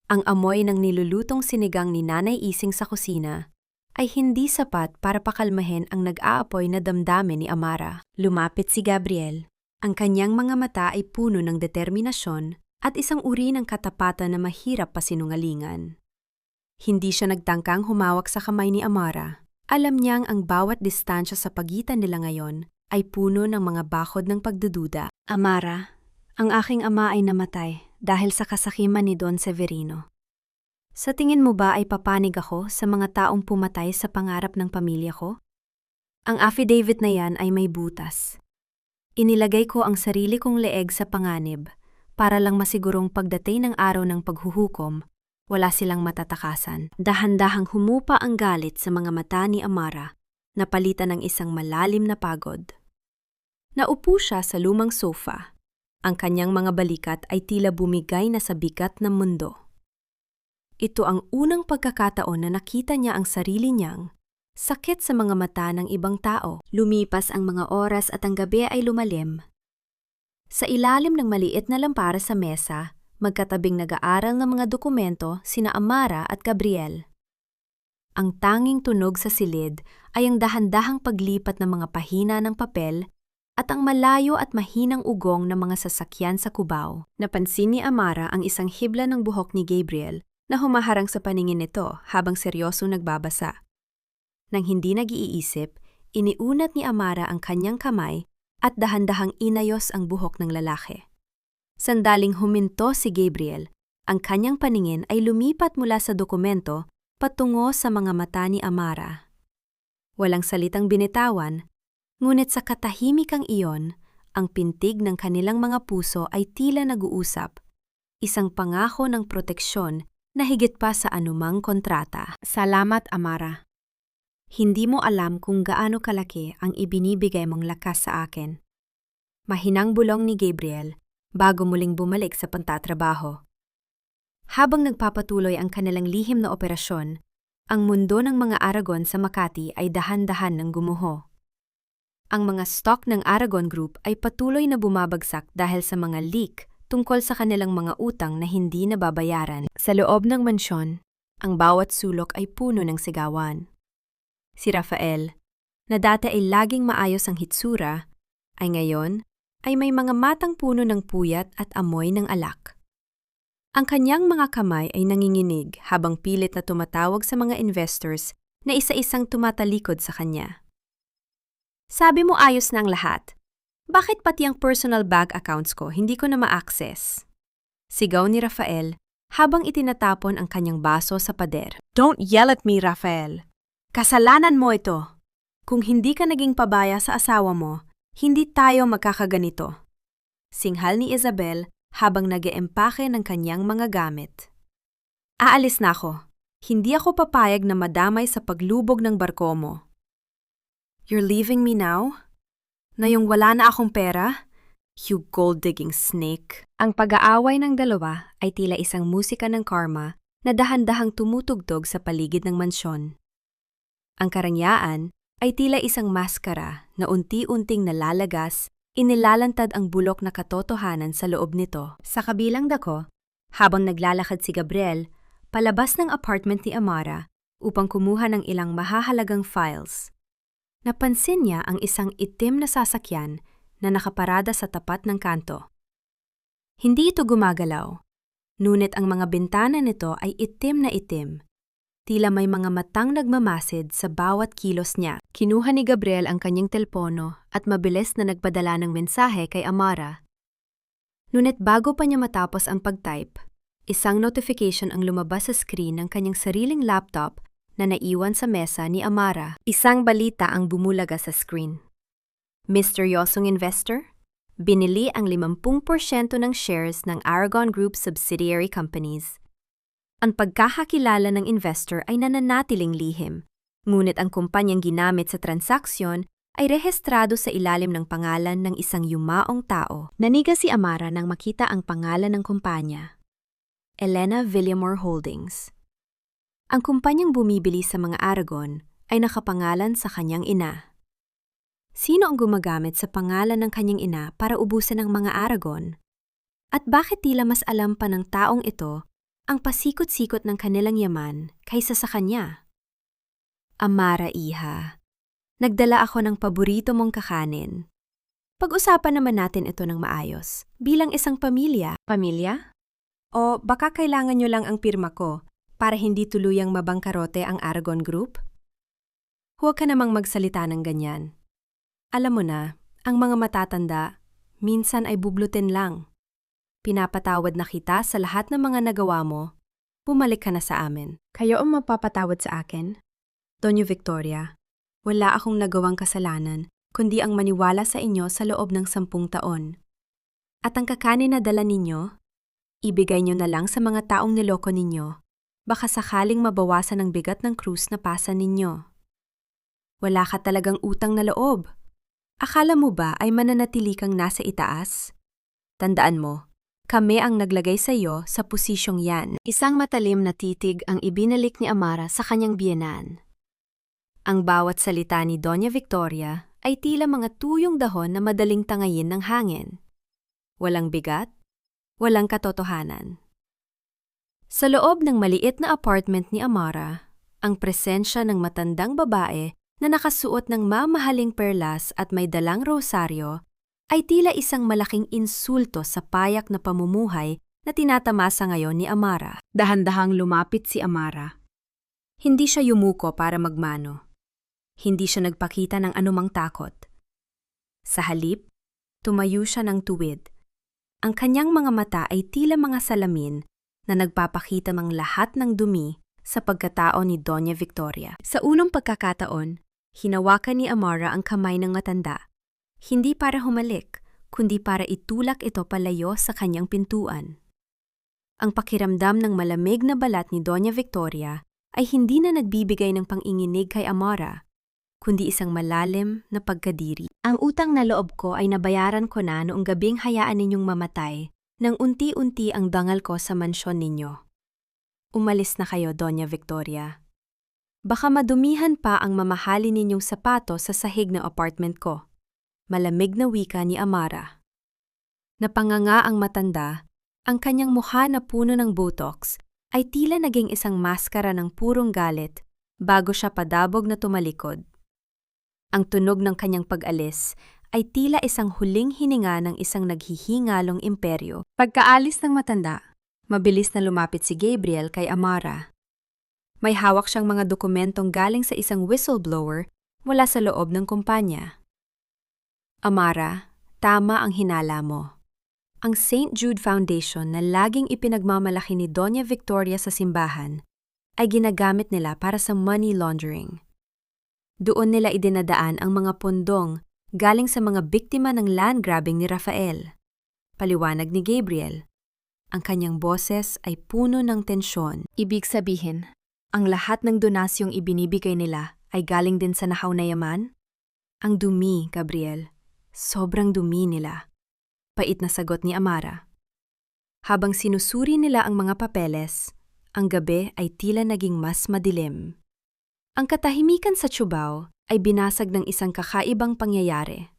[SPEAKER 1] Ang amoy ng nilulutong sinigang ni Nanay Ising sa kusina ay hindi sapat para pakalmahin ang nag-aapoy na damdamin ni Amara. Lumapit si Gabriel. Ang kanyang mga mata ay puno ng determinasyon at isang uri ng katapatan na mahirap pasinungalingan. Hindi siya nagtangkang humawak sa kamay ni Amara. Alam niyang ang bawat distansya sa pagitan nila ngayon ay puno ng mga bakod ng pagdududa. Amara, ang aking ama ay namatay dahil sa kasakiman ni Don Severino. Sa tingin mo ba ay papanig ako sa mga taong pumatay sa pangarap ng pamilya ko? Ang affidavit na yan ay may butas. Inilagay ko ang sarili kong leeg sa panganib para lang masigurong pagdating ng araw ng paghuhukom, wala silang matatakasan. Dahan-dahang humupa ang galit sa mga mata ni Amara, napalitan ng isang malalim na pagod. Naupo siya sa lumang sofa. Ang kanyang mga balikat ay tila bumigay na sa bigat ng mundo. Ito ang unang pagkakataon na nakita niya ang sarili niyang sakit sa mga mata ng ibang tao. Lumipas ang mga oras at ang gabi ay lumalim. Sa ilalim ng maliit na lampara sa mesa, magkatabing nag-aaral ng mga dokumento sina Amara at Gabriel. Ang tanging tunog sa silid ay ang dahan-dahang paglipat ng mga pahina ng papel at ang malayo at mahinang ugong ng mga sasakyan sa Cubao. Napansin ni Amara ang isang hibla ng buhok ni Gabriel na humaharang sa paningin nito habang seryosong nagbabasa. Nang hindi nag-iisip, iniunat ni Amara ang kanyang kamay at dahan-dahang inayos ang buhok ng lalaki. Sandaling huminto si Gabriel, ang kanyang paningin ay lumipat mula sa dokumento patungo sa mga mata ni Amara. Walang salitang binitawan, ngunit sa katahimikang iyon, ang pintig ng kanilang mga puso ay tila nag-uusap, isang pangako ng proteksyon na higit pa sa anumang kontrata. Salamat, Amara. Hindi mo alam kung gaano kalaki ang ibinibigay mong lakas sa akin. Mahinang bulong ni Gabriel bago muling bumalik sa pantatrabaho. Habang nagpapatuloy ang kanilang lihim na operasyon, ang mundo ng mga Aragon sa Makati ay dahan-dahan ng gumuho. Ang mga stock ng Aragon Group ay patuloy na bumabagsak dahil sa mga leak tungkol sa kanilang mga utang na hindi nababayaran. Sa loob ng mansyon, ang bawat sulok ay puno ng sigawan. Si Rafael, na dati ay laging maayos ang hitsura, ay ngayon ay may mga matang puno ng puyat at amoy ng alak. Ang kanyang mga kamay ay nanginginig habang pilit na tumatawag sa mga investors na isa-isang tumatalikod sa kanya. Sabi mo ayos na ang lahat. Bakit pati ang personal bank accounts ko hindi ko na ma-access? Sigaw ni Rafael habang itinatapon ang kanyang baso sa pader. Don't yell at me, Rafael. Kasalanan mo ito. Kung hindi ka naging pabaya sa asawa mo, hindi tayo magkakaganito. Singhal ni Isabel habang nag-eempake ng kanyang mga gamit. Aalis na ako. Hindi ako papayag na madamay sa paglubog ng barko mo. You're leaving me now? Na yung wala na akong pera? You gold-digging snake. Ang pag-aaway ng dalawa ay tila isang musika ng karma na dahan-dahang tumutugtog sa paligid ng mansyon. Ang karangyaan ay tila isang maskara na unti-unting nalalagas, inilalantad ang bulok na katotohanan sa loob nito. Sa kabilang dako, habang naglalakad si Gabriel, palabas ng apartment ni Amara upang kumuha ng ilang mahahalagang files. Napansin niya ang isang itim na sasakyan na nakaparada sa tapat ng kanto. Hindi ito gumagalaw, ngunit ang mga bintana nito ay itim na itim. Tila may mga matang nagmamasid sa bawat kilos niya. Kinuha ni Gabriel ang kanyang telepono at mabilis na nagpadala ng mensahe kay Amara. Ngunit bago pa niya matapos ang pag-type, isang notification ang lumabas sa screen ng kanyang sariling laptop na naiwan sa mesa ni Amara. Isang balita ang bumulaga sa screen. Misteryosong investor? Binili ang 50% ng shares ng Aragon Group subsidiary companies. Ang pagkakakilala ng investor ay nananatiling lihim, ngunit ang kumpanyang ginamit sa transaksyon ay rehistrado sa ilalim ng pangalan ng isang yumaong tao. Naniga si Amara nang makita ang pangalan ng kumpanya. Elena Villamor Holdings. Ang kumpanyang bumibili sa mga Aragon ay nakapangalan sa kanyang ina. Sino ang gumagamit sa pangalan ng kanyang ina para ubusan ng mga Aragon? At bakit tila mas alam pa ng taong ito ang pasikot-sikot ng kanilang yaman kaysa sa kanya? Amara, iha, nagdala ako ng paborito mong kakanin. Pag-usapan naman natin ito ng maayos, bilang isang pamilya. Pamilya? O baka kailangan nyo lang ang pirma ko para hindi tuluyang mabangkarote ang Aragon Group? Huwag ka namang magsalita ng ganyan. Alam mo na, ang mga matatanda, minsan ay bublutin lang. Pinapatawad na kita sa lahat ng mga nagawa mo. Bumalik ka na sa amin. Kayo ang mapapatawad sa akin? Doña Victoria, wala akong nagawang kasalanan, kundi ang maniwala sa inyo sa loob ng 10 taon. At ang kakanin na dala ninyo, ibigay nyo na lang sa mga taong niloko ninyo. Baka sakaling mabawasan ang bigat ng krus na pasa ninyo. Wala ka talagang utang na loob. Akala mo ba ay mananatili kang nasa itaas? Tandaan mo, kami ang naglagay sa iyo sa posisyong yan. Isang matalim na titig ang ibinalik ni Amara sa kanyang biyenan. Ang bawat salita ni Doña Victoria ay tila mga tuyong dahon na madaling tangayin ng hangin. Walang bigat, walang katotohanan. Sa loob ng maliit na apartment ni Amara, ang presensya ng matandang babae na nakasuot ng mamahaling perlas at may dalang rosaryo ay tila isang malaking insulto sa payak na pamumuhay na tinatamasa ngayon ni Amara. Dahan-dahang lumapit si Amara. Hindi siya yumuko para magmano. Hindi siya nagpakita ng anumang takot. Sa halip, tumayo siya ng tuwid. Ang kanyang mga mata ay tila mga salamin na nagpapakita ng lahat ng dumi sa pagkatao ni Doña Victoria. Sa unang pagkakataon, hinawakan ni Amara ang kamay ng matanda, hindi para humalik, kundi para itulak ito palayo sa kanyang pintuan. Ang pakiramdam ng malamig na balat ni Doña Victoria ay hindi na nagbibigay ng panginginig kay Amara, kundi isang malalim na pagkadiri. Ang utang na loob ko ay nabayaran ko na noong gabing hayaan ninyong mamatay nang unti-unti ang dangal ko sa mansyon ninyo. Umalis na kayo, Doña Victoria. Baka madumihan pa ang mamahalin ninyong sapato sa sahig ng apartment ko. Malamig na wika ni Amara. Napanganga ang matanda, ang kanyang mukha na puno ng botox ay tila naging isang maskara ng purong galit bago siya padabog na tumalikod. Ang tunog ng kanyang pag-alis ay tila isang huling hininga ng isang naghihingalong imperyo. Pagkaalis ng matanda, mabilis na lumapit si Gabriel kay Amara. May hawak siyang mga dokumentong galing sa isang whistleblower mula sa loob ng kumpanya. Amara, tama ang hinala mo. Ang St. Jude Foundation na laging ipinagmamalaki ni Doña Victoria sa simbahan ay ginagamit nila para sa money laundering. Doon nila idinadaan ang mga pondong galing sa mga biktima ng land grabbing ni Rafael. Paliwanag ni Gabriel. Ang kanyang boses ay puno ng tensyon. Ibig sabihin, ang lahat ng donasyong ibinibigay nila ay galing din sa nahaw na yaman? Ang dumi, Gabriel. Sobrang dumi nila. Pait na sagot ni Amara. Habang sinusuri nila ang mga papeles, ang gabi ay tila naging mas madilim. Ang katahimikan sa Cubao ay binasag ng isang kakaibang pangyayari.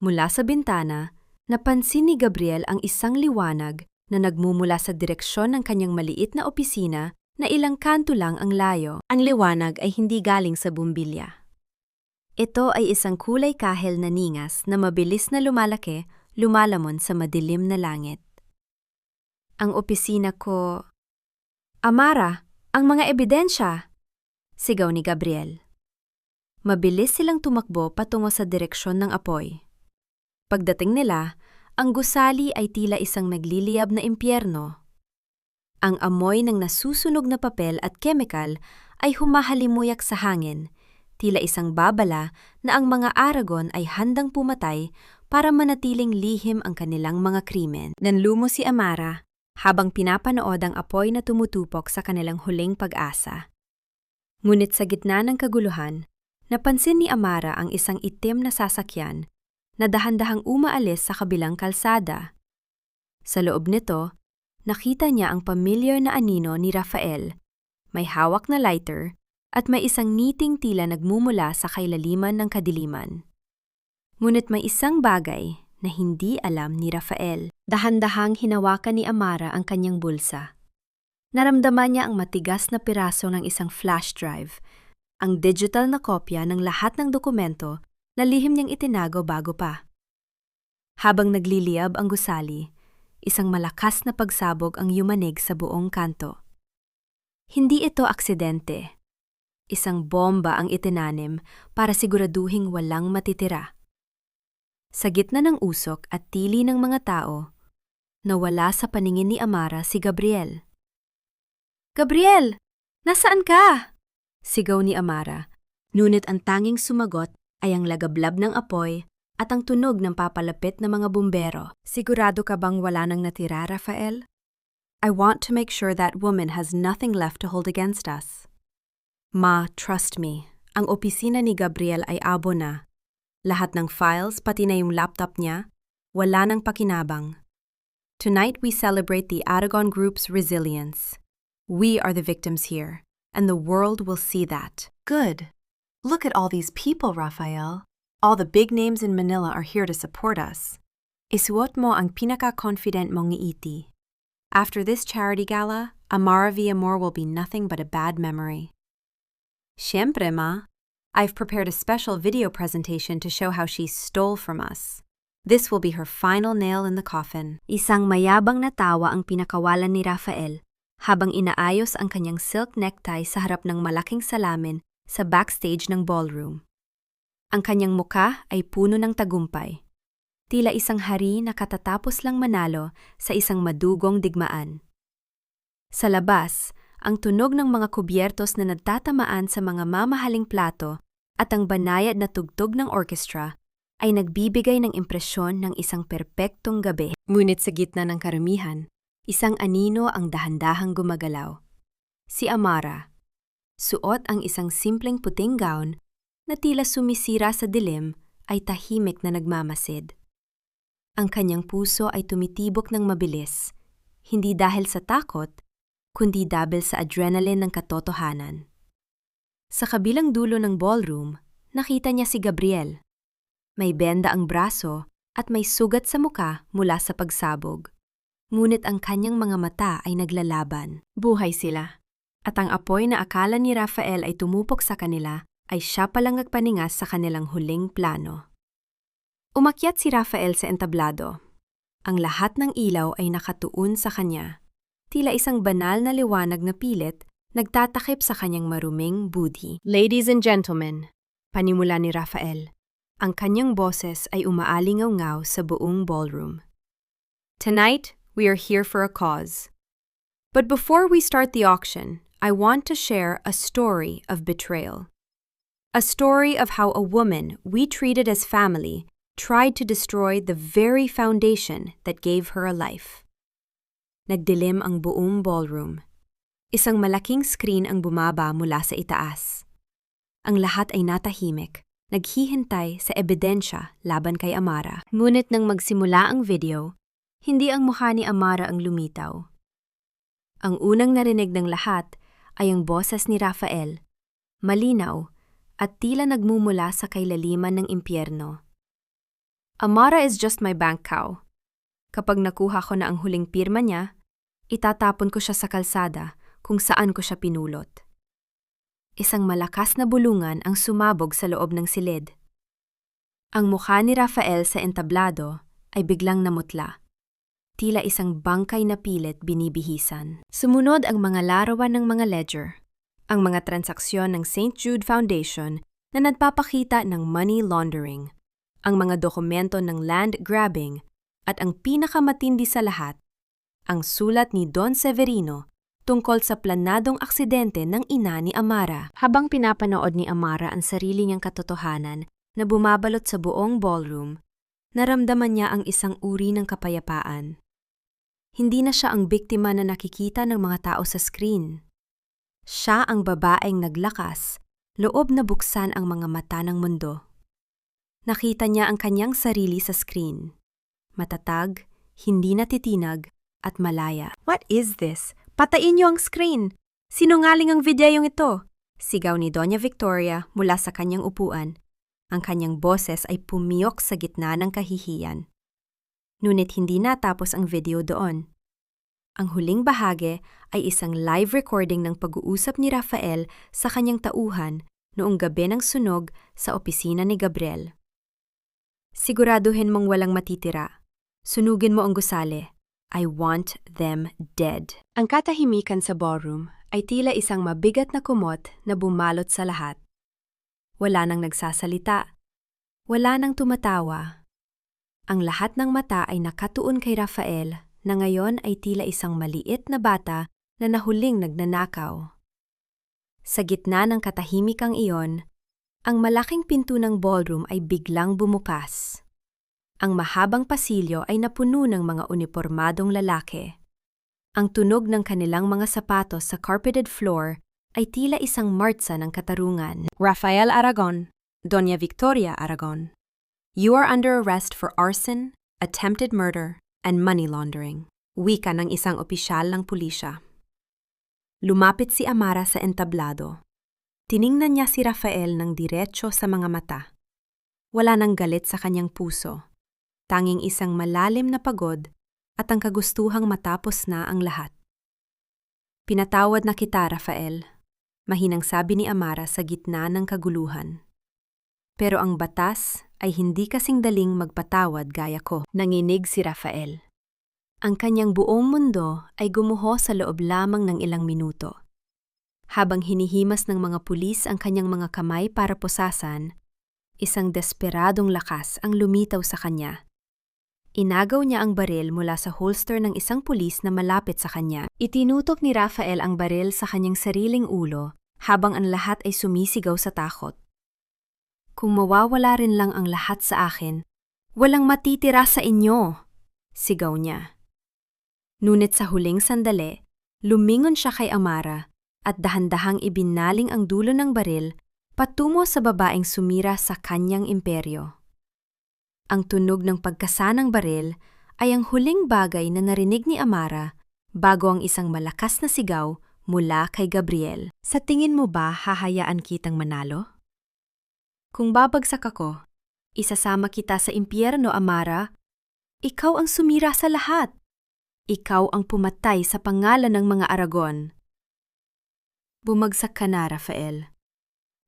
[SPEAKER 1] Mula sa bintana, napansin ni Gabriel ang isang liwanag na nagmumula sa direksyon ng kanyang maliit na opisina na ilang kanto lang ang layo. Ang liwanag ay hindi galing sa bumbilya. Ito ay isang kulay kahel na ningas na mabilis na lumalaki, lumalamon sa madilim na langit. Ang opisina ko... Amara, ang mga ebidensya! Sigaw ni Gabriel. Mabilis silang tumakbo patungo sa direksyon ng apoy. Pagdating nila, ang gusali ay tila isang nagliliyab na impyerno. Ang amoy ng nasusunog na papel at kemikal ay humahalimuyak sa hangin, tila isang babala na ang mga Aragon ay handang pumatay para manatiling lihim ang kanilang mga krimen. Nanlumo si Amara habang pinapanood ang apoy na tumutupok sa kanilang huling pag-asa. Ngunit sa gitna ng kaguluhan, napansin ni Amara ang isang itim na sasakyan na dahan-dahang umaalis sa kabilang kalsada. Sa loob nito, nakita niya ang pamilyar na anino ni Rafael. May hawak na lighter at may isang ngiting tila nagmumula sa kailaliman ng kadiliman. Ngunit may isang bagay na hindi alam ni Rafael. Dahan-dahang hinawakan ni Amara ang kanyang bulsa. Naramdaman niya ang matigas na piraso ng isang flash drive, ang digital na kopya ng lahat ng dokumento na lihim niyang itinago bago pa. Habang nagliliyab ang gusali, isang malakas na pagsabog ang yumanig sa buong kanto. Hindi ito aksidente. Isang bomba ang itinanim para siguraduhing walang matitira. Sa gitna ng usok at tili ng mga tao, nawala sa paningin ni Amara si Gabriel. "Gabriel! Nasaan ka?" sigaw ni Amara, ngunit ang tanging sumagot ay ang lagablab ng apoy at ang tunog ng papalapit na mga bumbero. "Sigurado ka bang wala nang natira, Rafael? I want to make sure that woman has nothing left to hold against us." "Ma, trust me, ang opisina ni Gabriel ay abo na. Lahat ng files, pati na yung laptop niya, wala nang pakinabang. Tonight we celebrate the Aragon Group's resilience. We are the victims here, and the world will see that." "Good. Look at all these people, Rafael. All the big names in Manila are here to support us. Isuot mo ang pinaka-confident mong ngiti. After this charity gala, Amara Villamor will be nothing but a bad memory." "Siyempre, Ma. I've prepared a special video presentation to show how she stole from us. This will be her final nail in the coffin." Isang mayabang na tawa ang pinakawalan ni Rafael habang inaayos ang kanyang silk necktie sa harap ng malaking salamin sa backstage ng ballroom. Ang kanyang muka ay puno ng tagumpay. Tila isang hari na katatapos lang manalo sa isang madugong digmaan. Sa labas, ang tunog ng mga kubyertos na nagtatamaan sa mga mamahaling plato at ang banayad na tugtog ng orchestra ay nagbibigay ng impresyon ng isang perpektong gabi. Ngunit sa gitna ng karamihan, isang anino ang dahan-dahang gumagalaw. Si Amara. Suot ang isang simpleng puting gown na tila sumisira sa dilim ay tahimik na nagmamasid. Ang kanyang puso ay tumitibok ng mabilis, hindi dahil sa takot, kundi dahil sa adrenaline ng katotohanan. Sa kabilang dulo ng ballroom, nakita niya si Gabriel. May benda ang braso at may sugat sa muka mula sa pagsabog. Ngunit ang kanyang mga mata ay naglalaban. Buhay sila. At ang apoy na akala ni Rafael ay tumupok sa kanila ay siya palang nagpaningas sa kanilang huling plano. Umakyat si Rafael sa entablado. Ang lahat ng ilaw ay nakatuon sa kanya. Tila isang banal na liwanag na pilit nagtatakip sa kanyang maruming budi. "Ladies and gentlemen," panimula ni Rafael. Ang kanyang boses ay umaalingaw-ngaw sa buong ballroom. "Tonight, we are here for a cause. But before we start the auction, I want to share a story of betrayal. A story of how a woman we treated as family tried to destroy the very foundation that gave her a life." Nagdilim ang buong ballroom. Isang malaking screen ang bumaba mula sa itaas. Ang lahat ay natahimik, naghihintay sa ebidensya laban kay Amara. Ngunit nang magsimula ang video, hindi ang mukha ni Amara ang lumitaw. Ang unang narinig ng lahat ay ang boses ni Rafael, malinaw at tila nagmumula sa kailaliman ng impyerno. "Amara is just my bank cow. Kapag nakuha ko na ang huling pirma niya, itatapon ko siya sa kalsada kung saan ko siya pinulot." Isang malakas na bulungan ang sumabog sa loob ng silid. Ang mukha ni Rafael sa entablado ay biglang namutla. Tila isang bangkay na pilit binibihisan. Sumunod ang mga larawan ng mga ledger, ang mga transaksyon ng St. Jude Foundation na nagpapakita ng money laundering, ang mga dokumento ng land grabbing, at ang pinakamatindi sa lahat, ang sulat ni Don Severino tungkol sa planadong aksidente ng ina ni Amara. Habang pinapanood ni Amara ang sarili niyang katotohanan na bumabalot sa buong ballroom, naramdaman niya ang isang uri ng kapayapaan. Hindi na siya ang biktima na nakikita ng mga tao sa screen. Siya ang babaeng naglakas, loob na buksan ang mga mata ng mundo. Nakita niya ang kanyang sarili sa screen. Matatag, hindi natitinag, at malaya. "What is this? Patayin niyo ang screen! Sinungaling ang videong ito!" Sigaw ni Doña Victoria mula sa kanyang upuan. Ang kanyang boses ay pumiyok sa gitna ng kahihiyan. Ngunit hindi natapos ang video doon. Ang huling bahagi ay isang live recording ng pag-uusap ni Rafael sa kanyang tauhan noong gabi ng sunog sa opisina ni Gabriel. "Siguraduhin mong walang matitira. Sunugin mo ang gusali. I want them dead." Ang katahimikan sa ballroom ay tila isang mabigat na kumot na bumalot sa lahat. Wala nang nagsasalita. Wala nang tumatawa. Ang lahat ng mata ay nakatuon kay Rafael na ngayon ay tila isang maliit na bata na nahuling nagnanakaw. Sa gitna ng katahimikang iyon, ang malaking pinto ng ballroom ay biglang bumukas. Ang mahabang pasilyo ay napuno ng mga unipormadong lalaki. Ang tunog ng kanilang mga sapatos sa carpeted floor ay tila isang martsa ng katarungan. "Rafael Aragon, Doña Victoria Aragon, you are under arrest for arson, attempted murder, and money laundering." Wika ng isang opisyal ng pulisya. Lumapit si Amara sa entablado. Tiningnan niya si Rafael ng diretso sa mga mata. Wala nang galit sa kanyang puso. Tanging isang malalim na pagod at ang kagustuhang matapos na ang lahat. "Pinatawad na kita, Rafael," mahinang sabi ni Amara sa gitna ng kaguluhan. "Pero ang batas ay hindi kasing daling magpatawad gaya ko." Nanginig si Rafael. Ang kanyang buong mundo ay gumuho sa loob lamang ng ilang minuto. Habang hinihimas ng mga pulis ang kanyang mga kamay para pusasan, isang desperadong lakas ang lumitaw sa kanya. Inagaw niya ang baril mula sa holster ng isang pulis na malapit sa kanya. Itinutok ni Rafael ang baril sa kanyang sariling ulo habang ang lahat ay sumisigaw sa takot. "Kung mawawala rin lang ang lahat sa akin, walang matitira sa inyo!" sigaw niya. Ngunit sa huling sandali, lumingon siya kay Amara at dahan-dahang ibinaling ang dulo ng baril patungo sa babaeng sumira sa kanyang imperyo. Ang tunog ng pagkasanang baril ay ang huling bagay na narinig ni Amara bago ang isang malakas na sigaw mula kay Gabriel. "Sa tingin mo ba hahayaan kitang manalo? Kung babagsak ako, isasama kita sa impyerno, Amara. Ikaw ang sumira sa lahat. Ikaw ang pumatay sa pangalan ng mga Aragon." Bumagsak ka na, Rafael.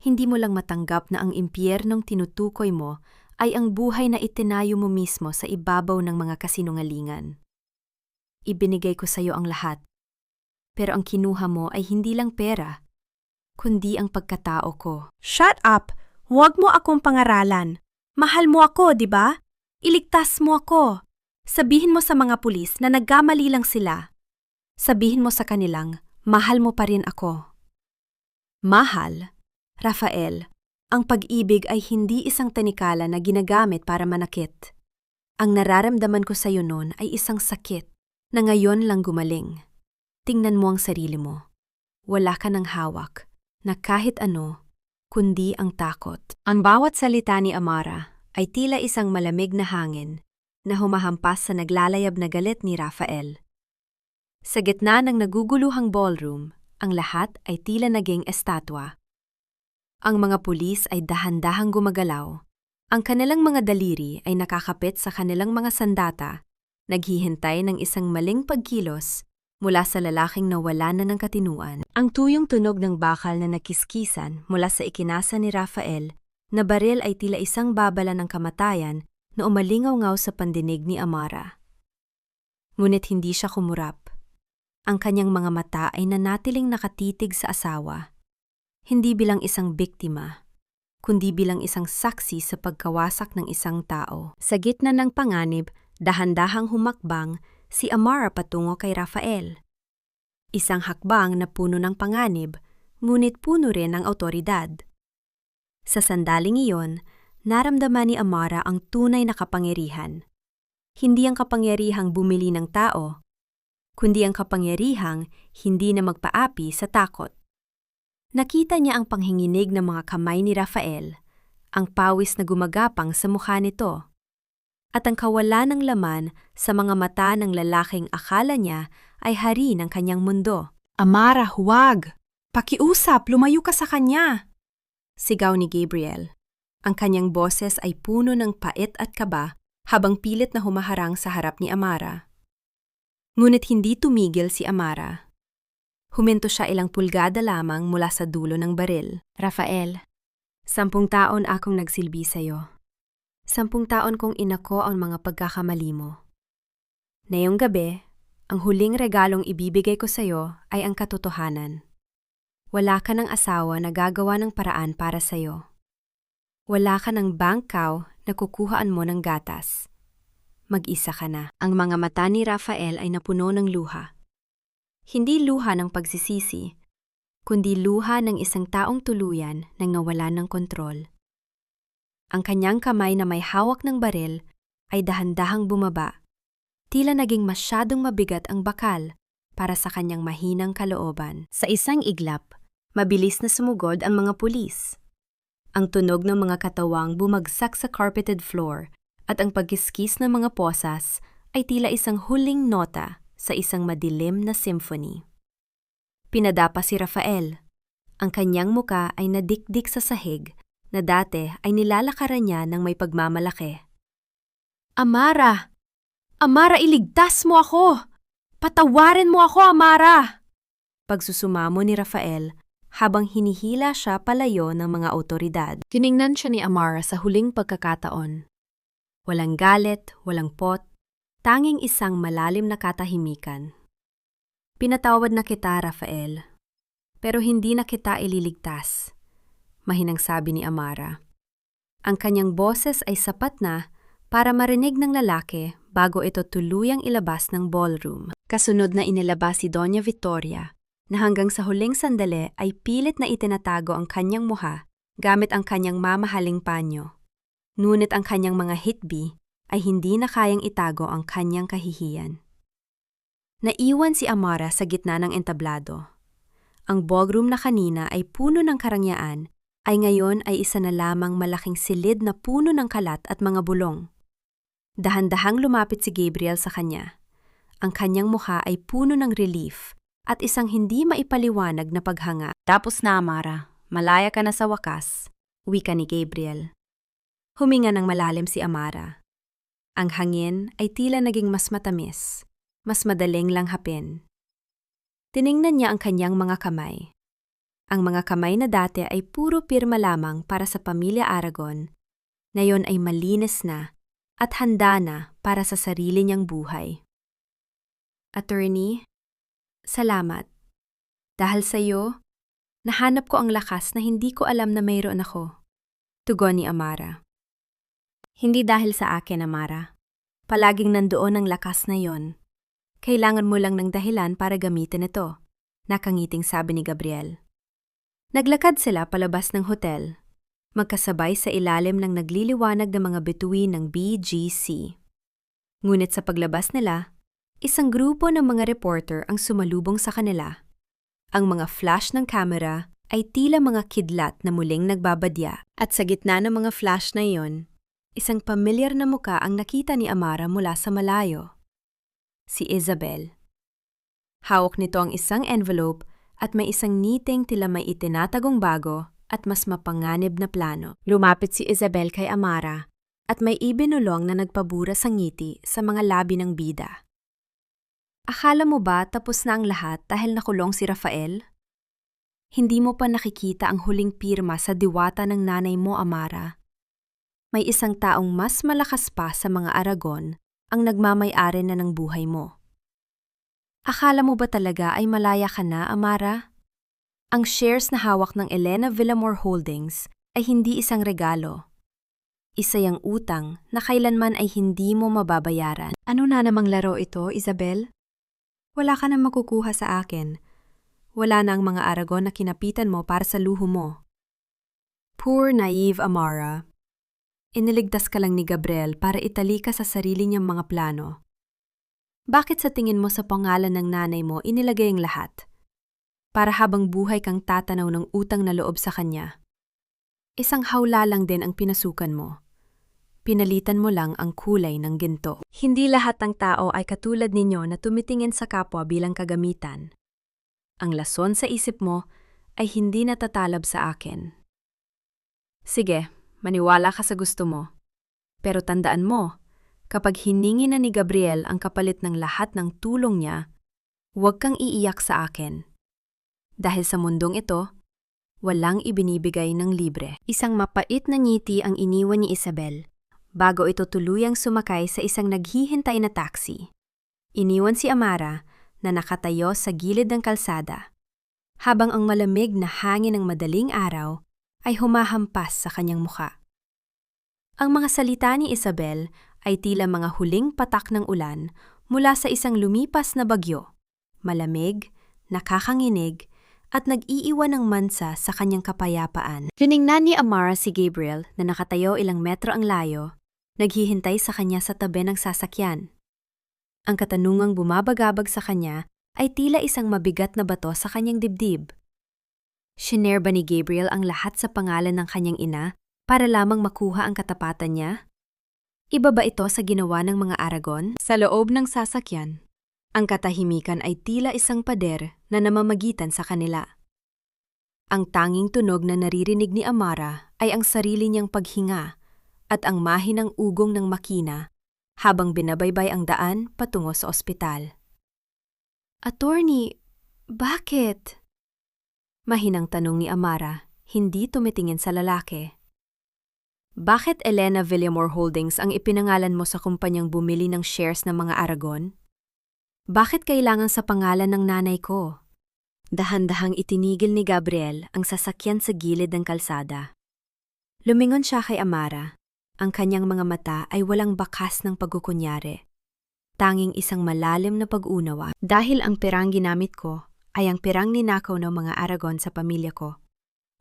[SPEAKER 1] Hindi mo lang matanggap na ang impyernong tinutukoy mo ay ang buhay na itinayo mo mismo sa ibabaw ng mga kasinungalingan. Ibinigay ko sa iyo ang lahat. Pero ang kinuha mo ay hindi lang pera, kundi ang pagkatao ko.
[SPEAKER 2] Shut up! Huwag mo akong pangaralan. Mahal mo ako, di ba? Iligtas mo ako. Sabihin mo sa mga pulis na nagkamali lang sila. Sabihin mo sa kanilang, mahal mo pa rin ako.
[SPEAKER 1] Mahal? Rafael, ang pag-ibig ay hindi isang tanikala na ginagamit para manakit. Ang nararamdaman ko sa iyo noon ay isang sakit na ngayon lang gumaling. Tingnan mo ang sarili mo. Wala ka ng hawak na kahit ano, kundi ang takot. Ang bawat salita ni Amara ay tila isang malamig na hangin na humahampas sa naglalayab na galit ni Rafael. Sa gitna ng naguguluhang ballroom, ang lahat ay tila naging estatwa. Ang mga pulis ay dahan-dahang gumagalaw. Ang kanilang mga daliri ay nakakapit sa kanilang mga sandata, naghihintay ng isang maling pagkilos mula sa lalaking nawala na ng katinuan. Ang tuyong tunog ng bakal na nakiskisan mula sa ikinasa ni Rafael na baril ay tila isang babala ng kamatayan na umalingaw-ngaw sa pandinig ni Amara. Ngunit hindi siya kumurap. Ang kanyang mga mata ay nanatiling nakatitig sa asawa, hindi bilang isang biktima, kundi bilang isang saksi sa pagkawasak ng isang tao. Sa gitna ng panganib, dahan-dahang humakbang si Amara patungo kay Rafael. Isang hakbang na puno ng panganib, ngunit puno rin ng awtoridad. Sa sandaling iyon, naramdaman ni Amara ang tunay na kapangyarihan. Hindi ang kapangyarihang bumili ng tao, kundi ang kapangyarihang hindi na magpaapi sa takot. Nakita niya ang panghinginig ng mga kamay ni Rafael, ang pawis na gumagapang sa mukha nito, at ang kawalan ng laman sa mga mata ng lalaking akala niya ay hari ng kanyang mundo.
[SPEAKER 2] Amara, huwag! Pakiusap, lumayo ka sa kanya!
[SPEAKER 1] Sigaw ni Gabriel. Ang kanyang boses ay puno ng pait at kaba habang pilit na humaharang sa harap ni Amara. Ngunit hindi tumigil si Amara. Huminto siya ilang pulgada lamang mula sa dulo ng baril. Rafael, 10 taon akong nagsilbi sa'yo. 10 taon kong inako ang mga pagkakamali mo. Ngayong gabi, ang huling regalong ibibigay ko sa'yo ay ang katotohanan. Wala ka ng asawa na gagawa ng paraan para sa'yo. Wala ka ng bank cow na kukuhaan mo ng gatas. Mag-isa ka na. Ang mga mata ni Rafael ay napuno ng luha. Hindi luha ng pagsisisi, kundi luha ng isang taong tuluyan nang nawalan ng kontrol. Ang kanyang kamay na may hawak ng baril ay dahan-dahang bumaba. Tila naging masyadong mabigat ang bakal para sa kanyang mahinang kalooban. Sa isang iglap, mabilis na sumugod ang mga pulis. Ang tunog ng mga katawang bumagsak sa carpeted floor at ang pagkiskis ng mga posas ay tila isang huling nota sa isang madilim na symphony. Pinadapa si Rafael. Ang kanyang muka ay nadikdik sa sahig na dati ay nilalakaran niya ng may pagmamalaki.
[SPEAKER 2] Amara! Amara, iligtas mo ako! Patawarin mo ako, Amara!
[SPEAKER 1] Pagsusumamo ni Rafael habang hinihila siya palayo ng mga awtoridad. Tiningnan siya ni Amara sa huling pagkakataon. Walang galit, walang pot, tanging isang malalim na katahimikan. Pinatawad na kita, Rafael, pero hindi na kita ililigtas, mahinang sabi ni Amara. Ang kanyang boses ay sapat na para marinig ng lalaki bago ito tuluyang ilabas ng ballroom. Kasunod na inilabas si Doña Victoria, na hanggang sa huling sandali ay pilit na itinatago ang kanyang muha gamit ang kanyang mamahaling panyo. Ngunit ang kanyang mga hitbi ay hindi na kayang itago ang kanyang kahihiyan. Naiwan si Amara sa gitna ng entablado. Ang ballroom na kanina ay puno ng karangyaan ay ngayon ay isa na lamang malaking silid na puno ng kalat at mga bulong. Dahan-dahang lumapit si Gabriel sa kanya. Ang kanyang mukha ay puno ng relief at isang hindi maipaliwanag na paghanga. Tapos na, Amara. Malaya ka na sa wakas, wika ni Gabriel. Huminga ng malalim si Amara. Ang hangin ay tila naging mas matamis, mas madaling langhapin. Tiningnan niya ang kanyang mga kamay. Ang mga kamay na dati ay puro pirma lamang para sa pamilya Aragon, ngayon ay malinis na at handa na para sa sarili niyang buhay. Attorney, salamat. Dahil sa iyo, nahanap ko ang lakas na hindi ko alam na mayroon ako. Tugon ni Amara. Hindi dahil sa akin, Amara. Palaging nandoon ang lakas na yon. Kailangan mo lang ng dahilan para gamitin ito, nakangiting sabi ni Gabriel. Naglakad sila palabas ng hotel, magkasabay sa ilalim ng nagliliwanag na mga bituin ng BGC. Ngunit sa paglabas nila, isang grupo ng mga reporter ang sumalubong sa kanila. Ang mga flash ng kamera ay tila mga kidlat na muling nagbabadya. At sa gitna ng mga flash na iyon, isang pamilyar na muka ang nakita ni Amara mula sa malayo. Si Isabel. Hawak nito ang isang envelope at may isang ngiting tila may itinatagong bago at mas mapanganib na plano. Lumapit si Isabel kay Amara at may ibinulong na nagpabura sa ngiti sa mga labi ng bida. Akala mo ba tapos na ang lahat dahil nakulong si Rafael? Hindi mo pa nakikita ang huling pirma sa diwata ng nanay mo, Amara. May isang taong mas malakas pa sa mga Aragon ang nagmamay-ari na ng buhay mo. Akala mo ba talaga ay malaya ka na, Amara? Ang shares na hawak ng Elena Villamor Holdings ay hindi isang regalo. Isa yang utang na kailanman ay hindi mo mababayaran. Ano na namang laro ito, Isabel? Wala ka na makukuha sa akin Wala na ang mga Aragon na kinapitan mo para sa luho mo. Poor naive Amara. Iniligtas ka lang ni Gabriel para itali ka sa sarili niyang mga plano. Bakit sa tingin mo sa pangalan ng nanay mo inilagay ang lahat? Para habang buhay kang tatanaw ng utang na loob sa kanya. Isang hawla lang din ang pinasukan mo. Pinalitan mo lang ang kulay ng ginto. Hindi lahat ng tao ay katulad ninyo na tumitingin sa kapwa bilang kagamitan. Ang lason sa isip mo ay hindi natatalab sa akin. Sige, maniwala ka sa gusto mo. Pero tandaan mo, kapag hiningi na ni Gabriel ang kapalit ng lahat ng tulong niya, huwag kang iiyak sa akin. Dahil sa mundong ito, walang ibinibigay ng libre. Isang mapait na ngiti ang iniwan ni Isabel bago ito tuluyang sumakay sa isang naghihintay na taxi. Iniwan si Amara na nakatayo sa gilid ng kalsada, habang ang malamig na hangin ng madaling araw ay humahampas sa kanyang mukha. Ang mga salita ni Isabel ay tila mga huling patak ng ulan mula sa isang lumipas na bagyo, malamig, nakakanginig, at nag-iiwan ng mansa sa kanyang kapayapaan. Tiningnan ni Amara si Gabriel na nakatayo ilang metro ang layo, naghihintay sa kanya sa tabi ng sasakyan. Ang katanungang bumabagabag sa kanya ay tila isang mabigat na bato sa kanyang dibdib. Shinare ba ni Gabriel ang lahat sa pangalan ng kanyang ina para lamang makuha ang katapatan niya? Iba ba ito sa ginawa ng mga Aragon? Sa loob ng sasakyan, ang katahimikan ay tila isang pader na namamagitan sa kanila. Ang tanging tunog na naririnig ni Amara ay ang sarili niyang paghinga at ang mahinang ugong ng makina habang binabaybay ang daan patungo sa ospital. Attorney, bakit? Mahinang tanong ni Amara, hindi tumitingin sa lalaki. Bakit Elena Villamor Holdings ang ipinangalan mo sa kumpanyang bumili ng shares ng mga Aragon? Bakit kailangan sa pangalan ng nanay ko? Dahan-dahang itinigil ni Gabriel ang sasakyan sa gilid ng kalsada. Lumingon siya kay Amara. Ang kanyang mga mata ay walang bakas ng pagkukunyari. Tanging isang malalim na pag-unawa dahil ang perang ginamit ko ay ang perang ninakaw ng mga Aragon sa pamilya ko.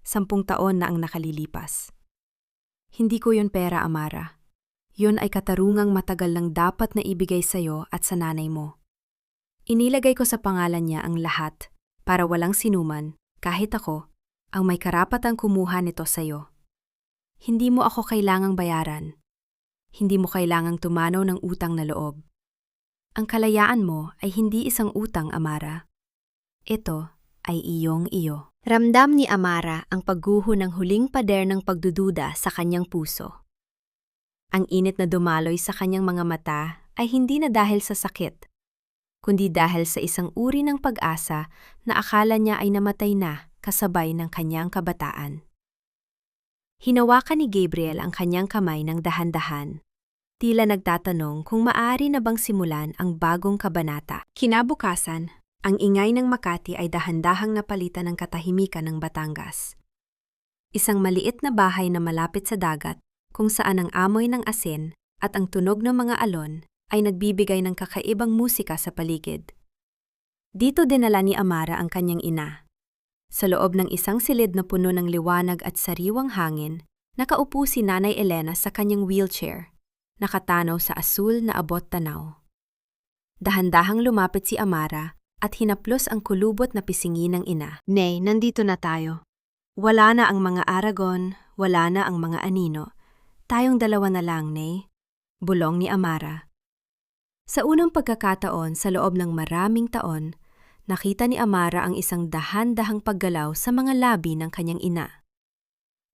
[SPEAKER 1] 10 taon na ang nakalilipas. Hindi ko yun pera, Amara. Yun ay katarungang matagal lang dapat na ibigay sa'yo at sa nanay mo. Inilagay ko sa pangalan niya ang lahat para walang sinuman, kahit ako, ang may karapatang kumuha nito sa'yo. Hindi mo ako kailangang bayaran. Hindi mo kailangang tumanaw ng utang na loob. Ang kalayaan mo ay hindi isang utang, Amara. Ito ay iyong-iyo. Ramdam ni Amara ang pagguho ng huling pader ng pagdududa sa kanyang puso. Ang init na dumaloy sa kanyang mga mata ay hindi na dahil sa sakit, kundi dahil sa isang uri ng pag-asa na akala niya ay namatay na kasabay ng kanyang kabataan. Hinawakan ni Gabriel ang kanyang kamay ng dahan-dahan, tila nagtatanong kung maaari na bang simulan ang bagong kabanata. Kinabukasan, ang ingay ng Makati ay dahan-dahang napalitan ng katahimikan ng Batangas. Isang maliit na bahay na malapit sa dagat kung saan ang amoy ng asin at ang tunog ng mga alon ay nagbibigay ng kakaibang musika sa paligid. Dito dinala ni Amara ang kanyang ina. Sa loob ng isang silid na puno ng liwanag at sariwang hangin, nakaupo si Nanay Elena sa kanyang wheelchair, nakatanaw sa asul na abot-tanaw. Dahan-dahang lumapit si Amara at hinaplos ang kulubot na pisingi ng ina. Nay, nandito na tayo. Wala na ang mga Aragon, wala na ang mga anino. Tayong dalawa na lang, Nay. Bulong ni Amara. Sa unang pagkakataon sa loob ng maraming taon, nakita ni Amara ang isang dahan-dahang paggalaw sa mga labi ng kanyang ina.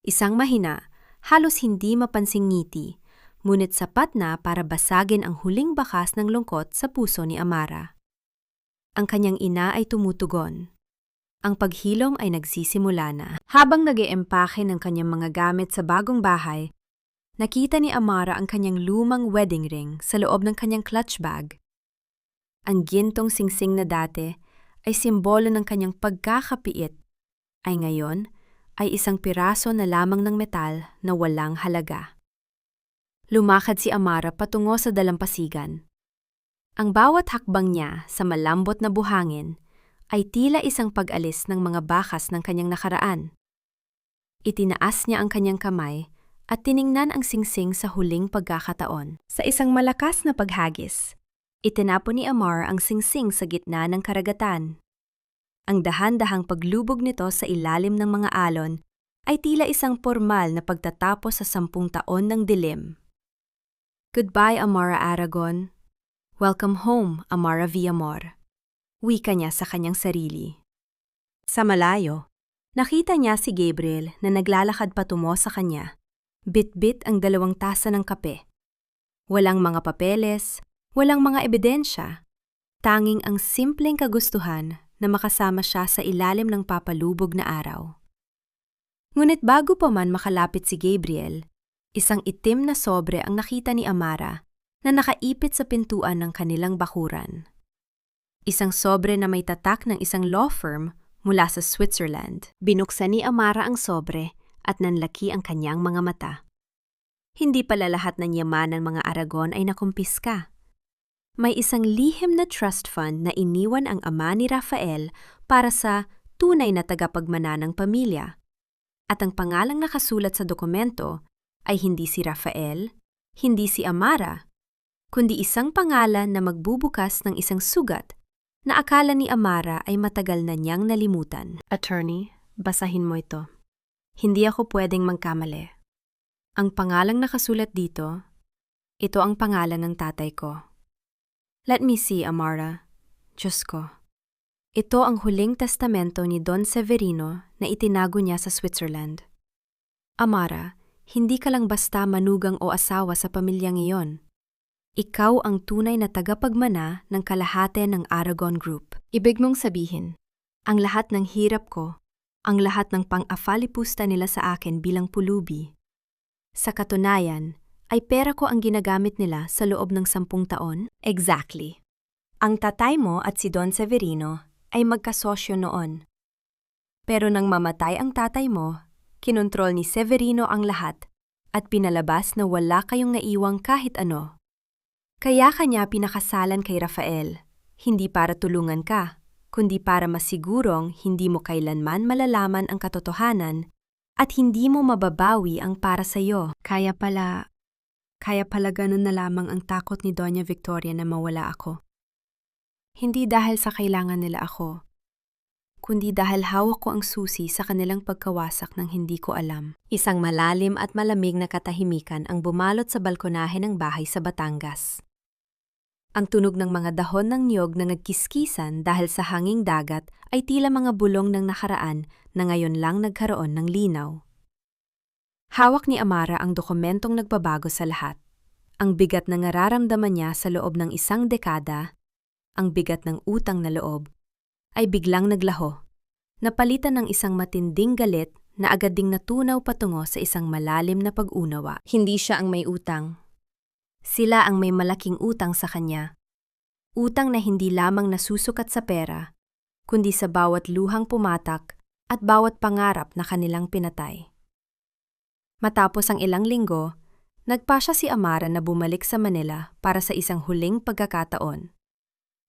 [SPEAKER 1] Isang mahina, halos hindi mapansing ngiti, ngunit sapat na para basagin ang huling bakas ng lungkot sa puso ni Amara. Ang kanyang ina ay tumutugon. Ang paghilom ay nagsisimula na. Habang nag-eempake ng kanyang mga gamit sa bagong bahay, nakita ni Amara ang kanyang lumang wedding ring sa loob ng kanyang clutch bag. Ang gintong singsing na dati ay simbolo ng kanyang pagkakapiit, ay ngayon ay isang piraso na lamang ng metal na walang halaga. Lumakad si Amara patungo sa dalampasigan. Ang bawat hakbang niya sa malambot na buhangin ay tila isang pag-alis ng mga bakas ng kanyang nakaraan. Itinaas niya ang kanyang kamay at tiningnan ang singsing sa huling pagkakataon. Sa isang malakas na paghagis, itinapon ni Amara ang singsing sa gitna ng karagatan. Ang dahan-dahang paglubog nito sa ilalim ng mga alon ay tila isang formal na pagtatapos sa 10 taon ng dilim. Goodbye, Amara Aragon. Welcome home, Amara Villamor. Wika niya sa kanyang sarili. Sa malayo, nakita niya si Gabriel na naglalakad patungo sa kanya. Bit-bit ang 2 tasa ng kape. Walang mga papeles, walang mga ebidensya. Tanging ang simpleng kagustuhan na makasama siya sa ilalim ng papalubog na araw. Ngunit bago pa man makalapit si Gabriel, isang itim na sobre ang nakita ni Amara na nakaipit sa pintuan ng kanilang bakuran. Isang sobre na may tatak ng isang law firm mula sa Switzerland. Binuksan ni Amara ang sobre at nanlaki ang kanyang mga mata. Hindi pala lahat ng yaman ng mga Aragon ay nakumpiska. May isang lihim na trust fund na iniwan ang ama ni Rafael para sa tunay na tagapagmana ng pamilya. At ang pangalang nakasulat sa dokumento ay hindi si Rafael, hindi si Amara, kundi isang pangalan na magbubukas ng isang sugat na akala ni Amara ay matagal na niyang nalimutan. Attorney, basahin mo ito. Hindi ako pwedeng magkamali. Ang pangalang nakasulat dito, ito ang pangalan ng tatay ko. Let me see, Amara. Diyos ko. Ito ang huling testamento ni Don Severino na itinago niya sa Switzerland. Amara, hindi ka lang basta manugang o asawa sa pamilyang iyon. Ikaw ang tunay na tagapagmana ng kalahati ng Aragon Group. Ibig mong sabihin, ang lahat ng hirap ko, ang lahat ng pang-afalipusta nila sa akin bilang pulubi. Sa katunayan, ay pera ko ang ginagamit nila sa loob ng 10 taon? Exactly. Ang tatay mo at si Don Severino ay magkasosyo noon. Pero nang mamatay ang tatay mo, kinontrol ni Severino ang lahat at pinalabas na wala kayong naiwang kahit ano. Kaya kanya pinakasalan kay Rafael, hindi para tulungan ka, kundi para masigurong hindi mo kailanman malalaman ang katotohanan at hindi mo mababawi ang para sa'yo. Kaya pala ganun na lamang ang takot ni Doña Victoria na mawala ako. Hindi dahil sa kailangan nila ako, kundi dahil hawak ko ang susi sa kanilang pagkawasak ng hindi ko alam. Isang malalim at malamig na katahimikan ang bumalot sa balkonahe ng bahay sa Batangas. Ang tunog ng mga dahon ng niyog na nagkiskisan dahil sa hanging dagat ay tila mga bulong ng nakaraan na ngayon lang nagkaroon ng linaw. Hawak ni Amara ang dokumentong nagbabago sa lahat. Ang bigat na nararamdaman niya sa loob ng 1 dekada, ang bigat ng utang na loob, ay biglang naglaho, napalitan ng isang matinding galit na agad ding natunaw patungo sa isang malalim na pag-unawa. Hindi siya ang may utang. Sila ang may malaking utang sa kanya. Utang na hindi lamang nasusukat sa pera, kundi sa bawat luhang pumatak at bawat pangarap na kanilang pinatay. Matapos ang ilang linggo, nagpasya si Amara na bumalik sa Manila para sa isang huling pagkakataon.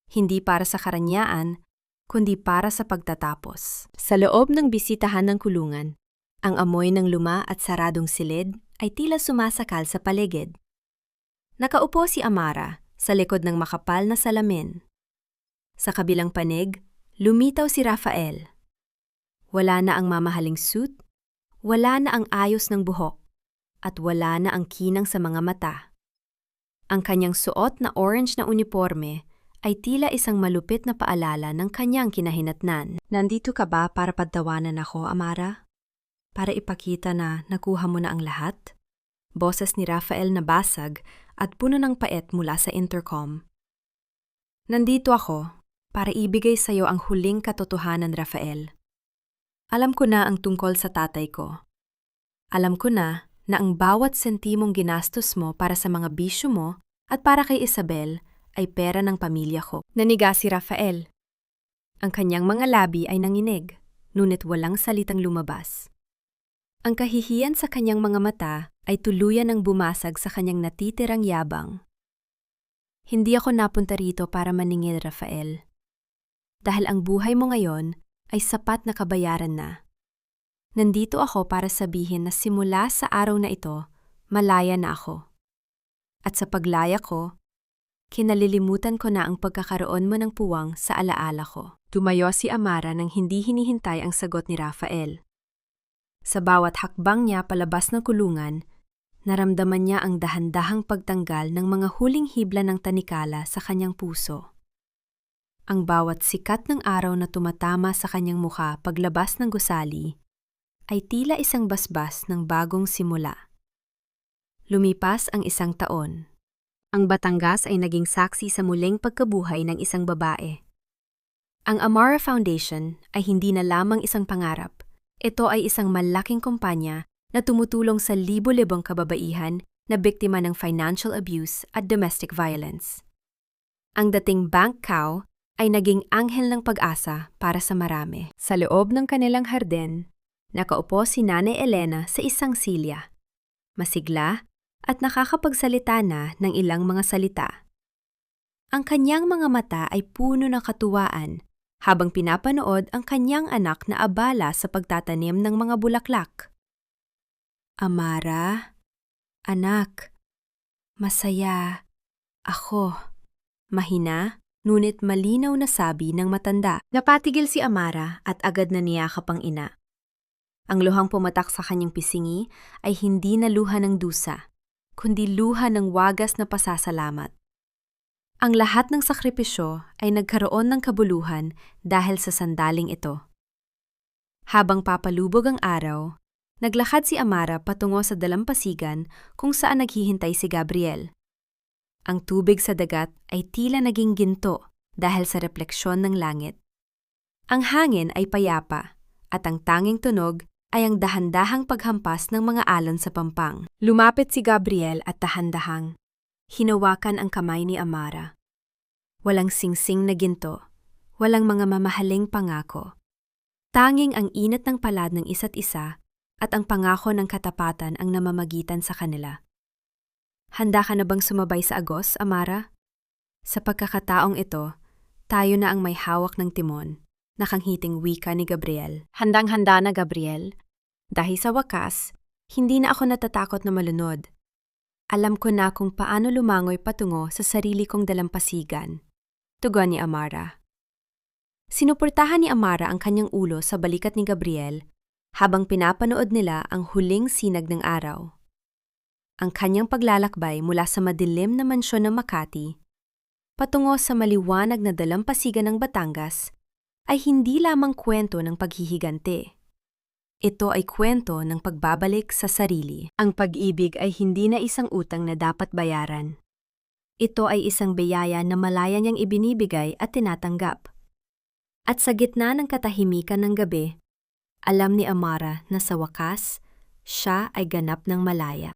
[SPEAKER 1] Hindi para sa karanyaan, kundi para sa pagtatapos. Sa loob ng bisitahan ng kulungan, ang amoy ng luma at saradong silid ay tila sumasakal sa paligid. Nakaupo si Amara sa likod ng makapal na salamin. Sa kabilang panig, lumitaw si Rafael. Wala na ang mamahaling suit, wala na ang ayos ng buhok, at wala na ang kinang sa mga mata. Ang kanyang suot na orange na uniforme ay tila isang malupit na paalala ng kanyang kinahinatnan. Nandito ka ba para pagtawanan ako, Amara? Para ipakita na nakuha mo na ang lahat? Boses ni Rafael na basag at puno ng pait mula sa intercom. Nandito ako para ibigay sa iyo ang huling katotohanan, Rafael. Alam ko na ang tungkol sa tatay ko. Alam ko na ang bawat sentimong ginastos mo para sa mga bisyo mo at para kay Isabel ay pera ng pamilya ko. Naniga si Rafael. Ang kanyang mga labi ay nanginig, ngunit walang salitang lumabas. Ang kahihiyan sa kanyang mga mata ay tuluyan ng bumasag sa kanyang natitirang yabang. Hindi ako napunta rito para maningil, Rafael. dahil ang buhay mo ngayon ay sapat na kabayaran na. Nandito ako para sabihin na simula sa araw na ito, malaya na ako. At sa paglaya ko, kinalilimutan ko na ang pagkakaroon mo ng puwang sa alaala ko. Tumayo si Amara nang hindi hinihintay ang sagot ni Rafael. Sa bawat hakbang niya palabas ng kulungan, naramdaman niya ang dahan-dahang pagtanggal ng mga huling hibla ng tanikala sa kanyang puso. Ang bawat sikat ng araw na tumatama sa kanyang mukha paglabas ng gusali ay tila isang basbas ng bagong simula. Lumipas ang 1 taon. Ang Batangas ay naging saksi sa muling pagkabuhay ng isang babae. Ang Amara Foundation ay hindi na lamang isang pangarap. Ito ay isang malaking kumpanya na tumutulong sa libo-libong kababaihan na biktima ng financial abuse at domestic violence. Ang dating bank cow ay naging anghel ng pag-asa para sa marami. Sa loob ng kanilang hardin, nakaupo si Nanay Elena sa isang silya. Masigla at nakakapagsalita na ng ilang mga salita. Ang kanyang mga mata ay puno ng katuwaan habang pinapanood ang kanyang anak na abala sa pagtatanim ng mga bulaklak. Amara, anak, masaya ako. Mahina, ngunit malinaw na sabi ng matanda. Napatigil si Amara at agad na niyakap ang ina. Ang luhang pumatak sa kanyang pisingi ay hindi na luha ng dusa, kundi luha ng wagas na pasasalamat. Ang lahat ng sakripisyo ay nagkaroon ng kabuluhan dahil sa sandaling ito. Habang papalubog ang araw, naglakad si Amara patungo sa dalampasigan kung saan naghihintay si Gabriel. Ang tubig sa dagat ay tila naging ginto dahil sa refleksyon ng langit. Ang hangin ay payapa at ang tanging tunog ay ang dahan-dahang paghampas ng mga alon sa pampang. Lumapit si Gabriel at dahan-dahang hinawakan ang kamay ni Amara. Walang singsing na ginto, walang mga mamahaling pangako. Tanging ang init ng palad ng isa't isa at ang pangako ng katapatan ang namamagitan sa kanila. Handa ka na bang sumabay sa agos, Amara? Sa pagkakataong ito, tayo na ang may hawak ng timon, nakanghiting wika ni Gabriel. Handang-handa na, Gabriel. Dahil sa wakas, hindi na ako natatakot na malunod. Alam ko na kung paano lumangoy patungo sa sarili kong dalampasigan. Tugon ni Amara. Sinuportahan ni Amara ang kanyang ulo sa balikat ni Gabriel habang pinapanood nila ang huling sinag ng araw. Ang kanyang paglalakbay mula sa madilim na mansyon ng Makati patungo sa maliwanag na dalampasigan ng Batangas ay hindi lamang kwento ng paghihigante. Ito ay kwento ng pagbabalik sa sarili. Ang pag-ibig ay hindi na isang utang na dapat bayaran. Ito ay isang biyaya na malaya niyang ibinibigay at tinatanggap. At sa gitna ng katahimikan ng gabi, alam ni Amara na sa wakas, siya ay ganap ng malaya.